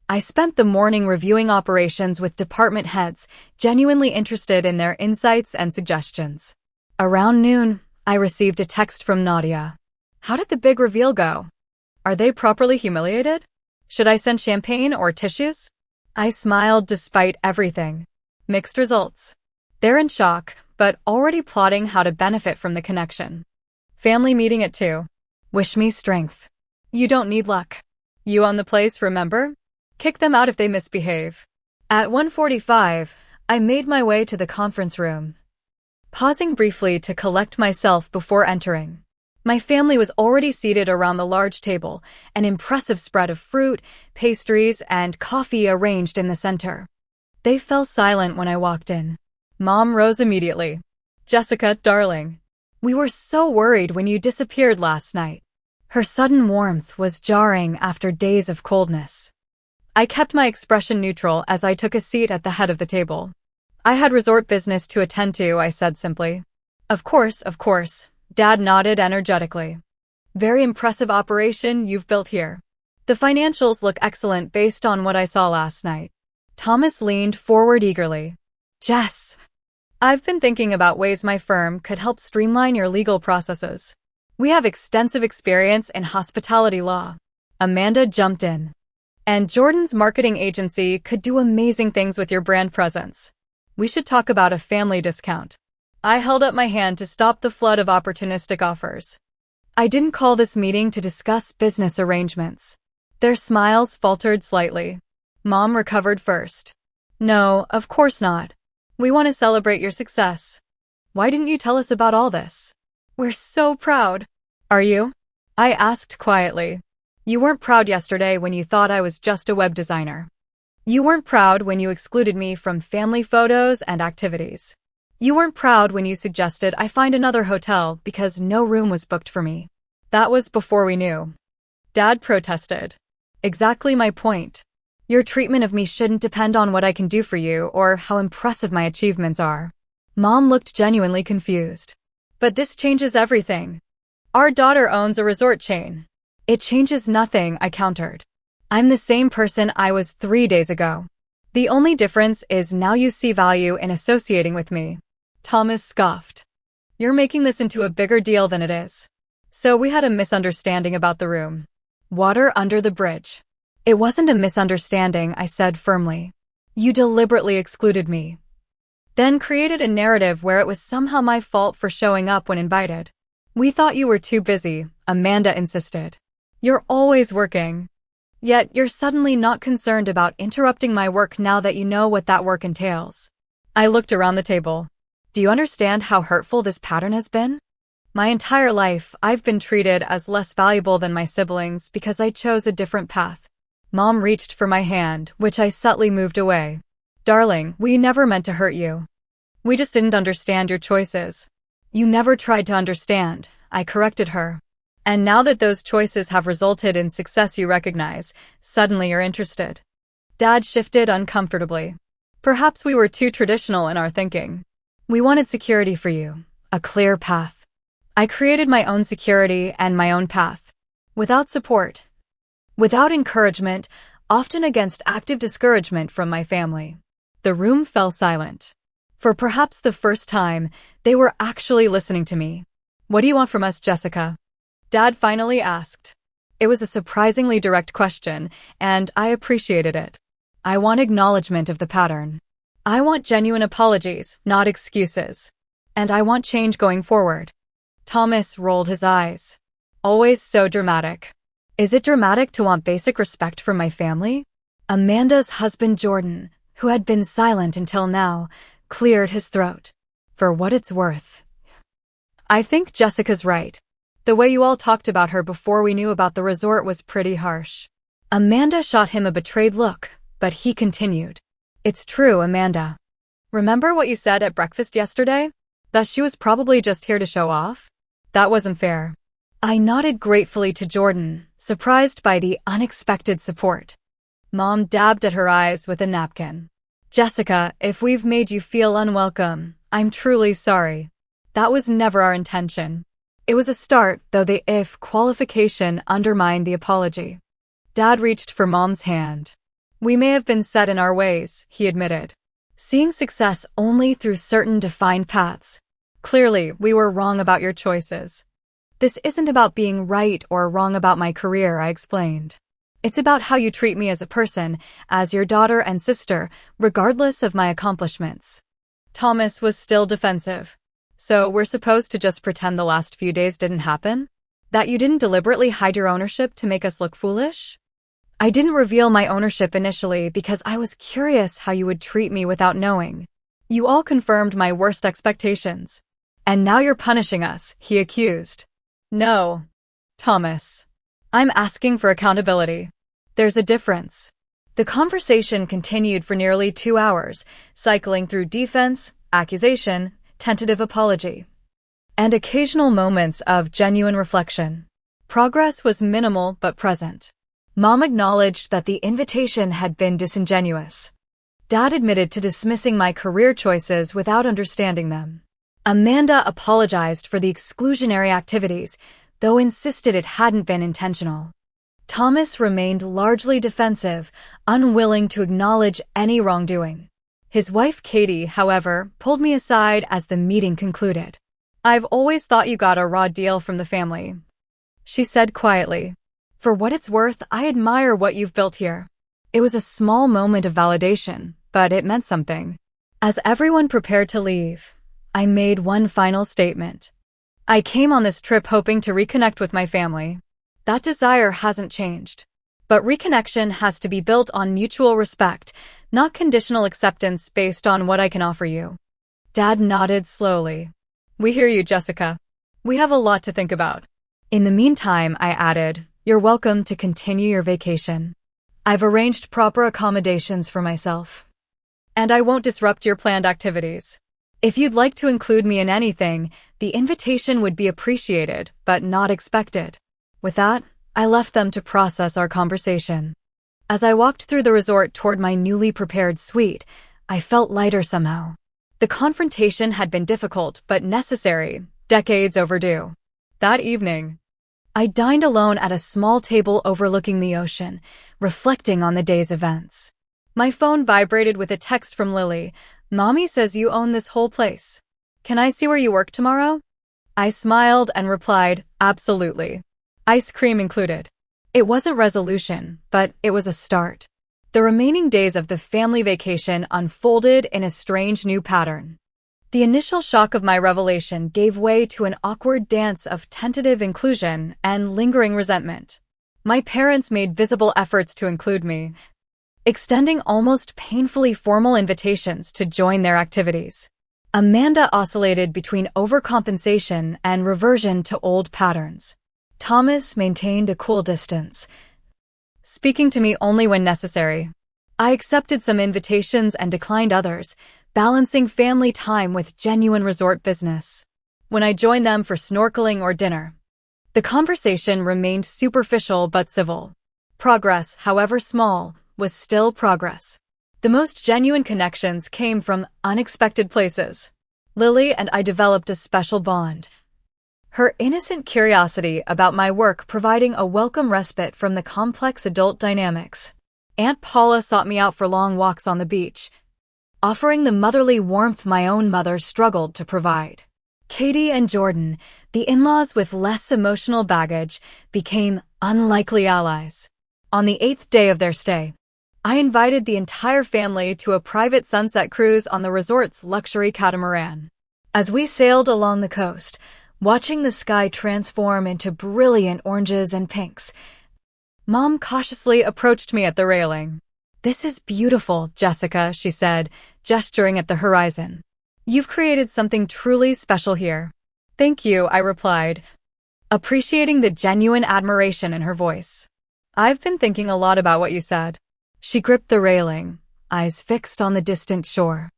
I spent the morning reviewing operations with department heads, genuinely interested in their insights and suggestions. Around noon, I received a text from Nadia. How did the big reveal go? Are they properly humiliated? Should I send champagne or tissues? I smiled despite everything. Mixed results. They're in shock, but already plotting how to benefit from the connection. Family meeting at 2. Wish me strength. You don't need luck. You own the place, remember? Kick them out if they misbehave. At 1:45, I made my way to the conference room, pausing briefly to collect myself before entering. My family was already seated around the large table, an impressive spread of fruit, pastries, and coffee arranged in the center. They fell silent when I walked in. Mom rose immediately. Jessica, darling. We were so worried when you disappeared last night. Her sudden warmth was jarring after days of coldness. I kept my expression neutral as I took a seat at the head of the table. I had resort business to attend to, I said simply. Of course. Dad nodded energetically. Very impressive operation you've built here. The financials look excellent based on what I saw last night. Thomas leaned forward eagerly. Jess, I've been thinking about ways my firm could help streamline your legal processes. We have extensive experience in hospitality law. Amanda jumped in. And Jordan's marketing agency could do amazing things with your brand presence. We should talk about a family discount. I held up my hand to stop the flood of opportunistic offers. I didn't call this meeting to discuss business arrangements. Their smiles faltered slightly. Mom recovered first. No, of course not. We want to celebrate your success. Why didn't you tell us about all this? We're so proud. Are you? I asked quietly. You weren't proud yesterday when you thought I was just a web designer. You weren't proud when you excluded me from family photos and activities. You weren't proud when you suggested I find another hotel because no room was booked for me. That was before we knew. Dad protested. Exactly my point. Your treatment of me shouldn't depend on what I can do for you or how impressive my achievements are. Mom looked genuinely confused. But this changes everything. Our daughter owns a resort chain. It changes nothing, I countered. I'm the same person I was 3 days ago. The only difference is now you see value in associating with me. Thomas scoffed. You're making this into a bigger deal than it is. So we had a misunderstanding about the room. Water under the bridge. It wasn't a misunderstanding, I said firmly. You deliberately excluded me. Then created a narrative where it was somehow my fault for showing up when invited. We thought you were too busy, Amanda insisted. You're always working. Yet you're suddenly not concerned about interrupting my work now that you know what that work entails. I looked around the table. Do you understand how hurtful this pattern has been? My entire life, I've been treated as less valuable than my siblings because I chose a different path. Mom reached for my hand, which I subtly moved away. Darling, we never meant to hurt you. We just didn't understand your choices. You never tried to understand, I corrected her. And now that those choices have resulted in success you recognize, suddenly you're interested. Dad shifted uncomfortably. Perhaps we were too traditional in our thinking. We wanted security for you, a clear path. I created my own security and my own path. Without support. Without encouragement, often against active discouragement from my family. The room fell silent. For perhaps the first time, they were actually listening to me. What do you want from us, Jessica? Dad finally asked. It was a surprisingly direct question, and I appreciated it. I want acknowledgement of the pattern. I want genuine apologies, not excuses. And I want change going forward. Thomas rolled his eyes. Always so dramatic. Is it dramatic to want basic respect from my family? Amanda's husband Jordan, who had been silent until now, cleared his throat. For what it's worth. I think Jessica's right. The way you all talked about her before we knew about the resort was pretty harsh. Amanda shot him a betrayed look, but he continued. It's true, Amanda. Remember what you said at breakfast yesterday? That she was probably just here to show off? That wasn't fair. I nodded gratefully to Jordan, surprised by the unexpected support. Mom dabbed at her eyes with a napkin. Jessica, if we've made you feel unwelcome, I'm truly sorry. That was never our intention. It was a start, though the if qualification undermined the apology. Dad reached for Mom's hand. We may have been set in our ways, he admitted. Seeing success only through certain defined paths. Clearly, we were wrong about your choices. This isn't about being right or wrong about my career, I explained. It's about how you treat me as a person, as your daughter and sister, regardless of my accomplishments. Thomas was still defensive. So we're supposed to just pretend the last few days didn't happen? That you didn't deliberately hide your ownership to make us look foolish? I didn't reveal my ownership initially because I was curious how you would treat me without knowing. You all confirmed my worst expectations. And now you're punishing us, he accused. No, Thomas. I'm asking for accountability. There's a difference. The conversation continued for nearly 2 hours, cycling through defense, accusation, tentative apology, and occasional moments of genuine reflection. Progress was minimal but present. Mom acknowledged that the invitation had been disingenuous. Dad admitted to dismissing my career choices without understanding them. Amanda apologized for the exclusionary activities, though insisted it hadn't been intentional. Thomas remained largely defensive, unwilling to acknowledge any wrongdoing. His wife Katie, however, pulled me aside as the meeting concluded. I've always thought you got a raw deal from the family, she said quietly. For what it's worth, I admire what you've built here. It was a small moment of validation, but it meant something. As everyone prepared to leave, I made one final statement. I came on this trip hoping to reconnect with my family. That desire hasn't changed. But reconnection has to be built on mutual respect, not conditional acceptance based on what I can offer you. Dad nodded slowly. We hear you, Jessica. We have a lot to think about. In the meantime, I added, you're welcome to continue your vacation. I've arranged proper accommodations for myself. And I won't disrupt your planned activities. If you'd like to include me in anything, the invitation would be appreciated, but not expected. With that, I left them to process our conversation. As I walked through the resort toward my newly prepared suite, I felt lighter somehow. The confrontation had been difficult but necessary, decades overdue. That evening, I dined alone at a small table overlooking the ocean, reflecting on the day's events. My phone vibrated with a text from Lily. "Mommy says you own this whole place. Can I see where you work tomorrow?" I smiled and replied, "Absolutely. Ice cream included." It wasn't resolution, but it was a start. The remaining days of the family vacation unfolded in a strange new pattern. The initial shock of my revelation gave way to an awkward dance of tentative inclusion and lingering resentment. My parents made visible efforts to include me, extending almost painfully formal invitations to join their activities. Amanda oscillated between overcompensation and reversion to old patterns. Thomas maintained a cool distance, speaking to me only when necessary. I accepted some invitations and declined others, balancing family time with genuine resort business. When I joined them for snorkeling or dinner, the conversation remained superficial but civil. Progress, however small, was still progress. The most genuine connections came from unexpected places. Lily and I developed a special bond, her innocent curiosity about my work providing a welcome respite from the complex adult dynamics. Aunt Paula sought me out for long walks on the beach, offering the motherly warmth my own mother struggled to provide. Katie and Jordan, the in-laws with less emotional baggage, became unlikely allies. On the 8th day of their stay, I invited the entire family to a private sunset cruise on the resort's luxury catamaran. As we sailed along the coast, watching the sky transform into brilliant oranges and pinks, Mom cautiously approached me at the railing. "This is beautiful, Jessica," she said, gesturing at the horizon. "You've created something truly special here." "Thank you," I replied, appreciating the genuine admiration in her voice. "I've been thinking a lot about what you said." She gripped the railing, eyes fixed on the distant shore.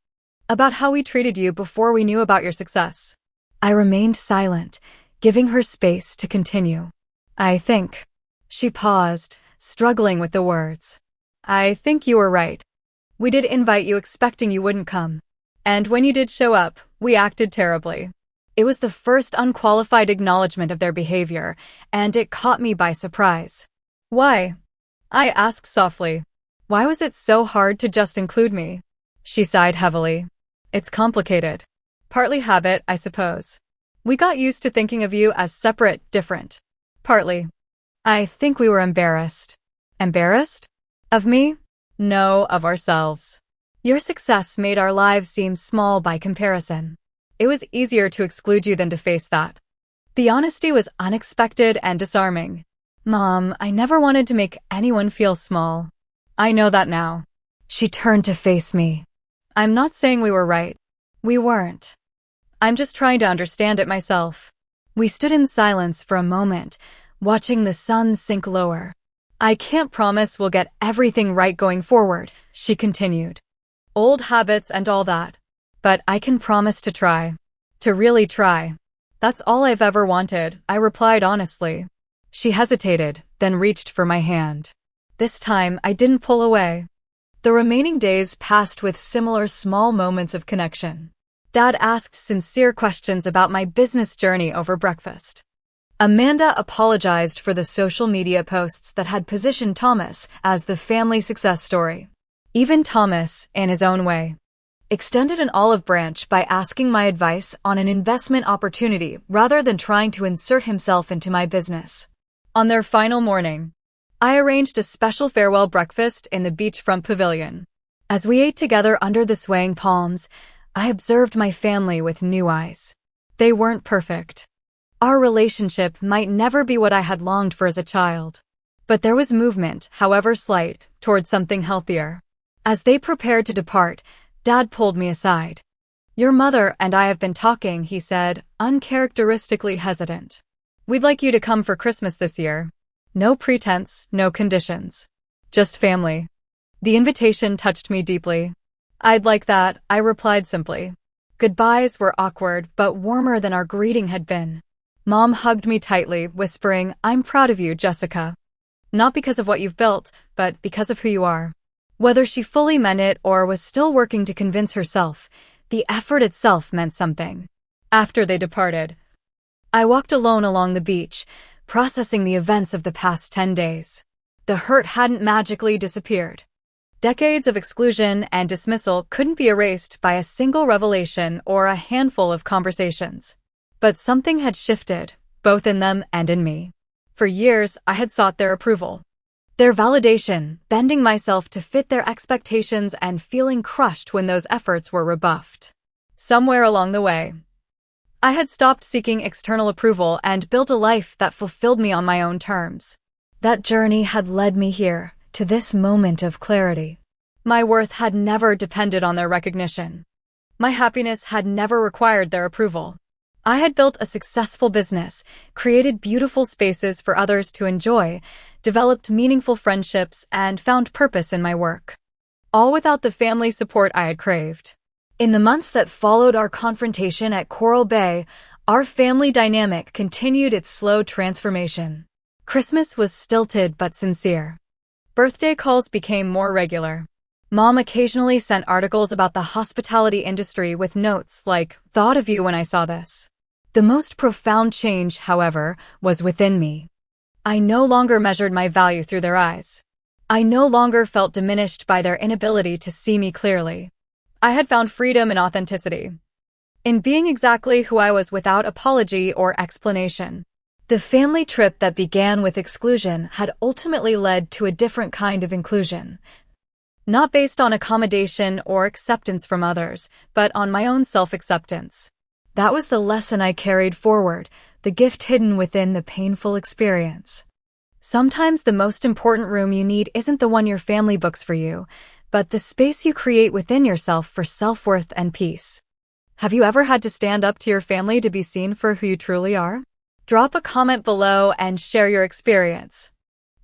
"About how we treated you before we knew about your success." I remained silent, giving her space to continue. "I think." She paused, struggling with the words. "I think you were right. We did invite you expecting you wouldn't come. And when you did show up, we acted terribly." It was the first unqualified acknowledgement of their behavior, and it caught me by surprise. "Why?" I asked softly. "Why was it so hard to just include me?" She sighed heavily. "It's complicated. Partly habit, I suppose. We got used to thinking of you as separate, different. Partly. I think we were embarrassed." "Embarrassed? Of me?" "No, of ourselves. Your success made our lives seem small by comparison. It was easier to exclude you than to face that." The honesty was unexpected and disarming. "Mom, I never wanted to make anyone feel small. I know that now." She turned to face me. "I'm not saying we were right. We weren't. I'm just trying to understand it myself." We stood in silence for a moment, watching the sun sink lower. "I can't promise we'll get everything right going forward," she continued. "Old habits and all that. But I can promise to try. To really try. That's all I've ever wanted," I replied honestly. She hesitated, then reached for my hand. This time, I didn't pull away. The remaining days passed with similar small moments of connection. Dad asked sincere questions about my business journey over breakfast. Amanda apologized for the social media posts that had positioned Thomas as the family success story. Even Thomas, in his own way, extended an olive branch by asking my advice on an investment opportunity rather than trying to insert himself into my business. On their final morning, I arranged a special farewell breakfast in the beachfront pavilion. As we ate together under the swaying palms, I observed my family with new eyes. They weren't perfect. Our relationship might never be what I had longed for as a child. But there was movement, however slight, towards something healthier. As they prepared to depart, Dad pulled me aside. "Your mother and I have been talking," he said, uncharacteristically hesitant. "We'd like you to come for Christmas this year. No pretense, no conditions. Just family." The invitation touched me deeply. "I'd like that," I replied simply. Goodbyes were awkward, but warmer than our greeting had been. Mom hugged me tightly, whispering, "I'm proud of you, Jessica. Not because of what you've built, but because of who you are." Whether she fully meant it or was still working to convince herself, the effort itself meant something. After they departed, I walked alone along the beach, processing the events of the past 10 days. The hurt hadn't magically disappeared. Decades of exclusion and dismissal couldn't be erased by a single revelation or a handful of conversations. But something had shifted, both in them and in me. For years, I had sought their approval, their validation, bending myself to fit their expectations and feeling crushed when those efforts were rebuffed. Somewhere along the way, I had stopped seeking external approval and built a life that fulfilled me on my own terms. That journey had led me here, to this moment of clarity. My worth had never depended on their recognition. My happiness had never required their approval. I had built a successful business, created beautiful spaces for others to enjoy, developed meaningful friendships, and found purpose in my work. All without the family support I had craved. In the months that followed our confrontation at Coral Bay, our family dynamic continued its slow transformation. Christmas was stilted but sincere. Birthday calls became more regular. Mom occasionally sent articles about the hospitality industry with notes like, "Thought of you when I saw this." The most profound change, however, was within me. I no longer measured my value through their eyes. I no longer felt diminished by their inability to see me clearly. I had found freedom and authenticity in being exactly who I was without apology or explanation. The family trip that began with exclusion had ultimately led to a different kind of inclusion. Not based on accommodation or acceptance from others, but on my own self-acceptance. That was the lesson I carried forward, the gift hidden within the painful experience. Sometimes the most important room you need isn't the one your family books for you, but the space you create within yourself for self-worth and peace. Have you ever had to stand up to your family to be seen for who you truly are? Drop a comment below and share your experience.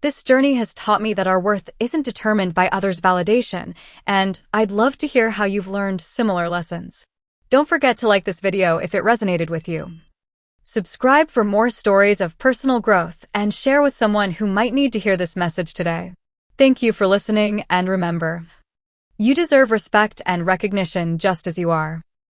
This journey has taught me that our worth isn't determined by others' validation, and I'd love to hear how you've learned similar lessons. Don't forget to like this video if it resonated with you. Subscribe for more stories of personal growth and share with someone who might need to hear this message today. Thank you for listening, and remember, you deserve respect and recognition just as you are.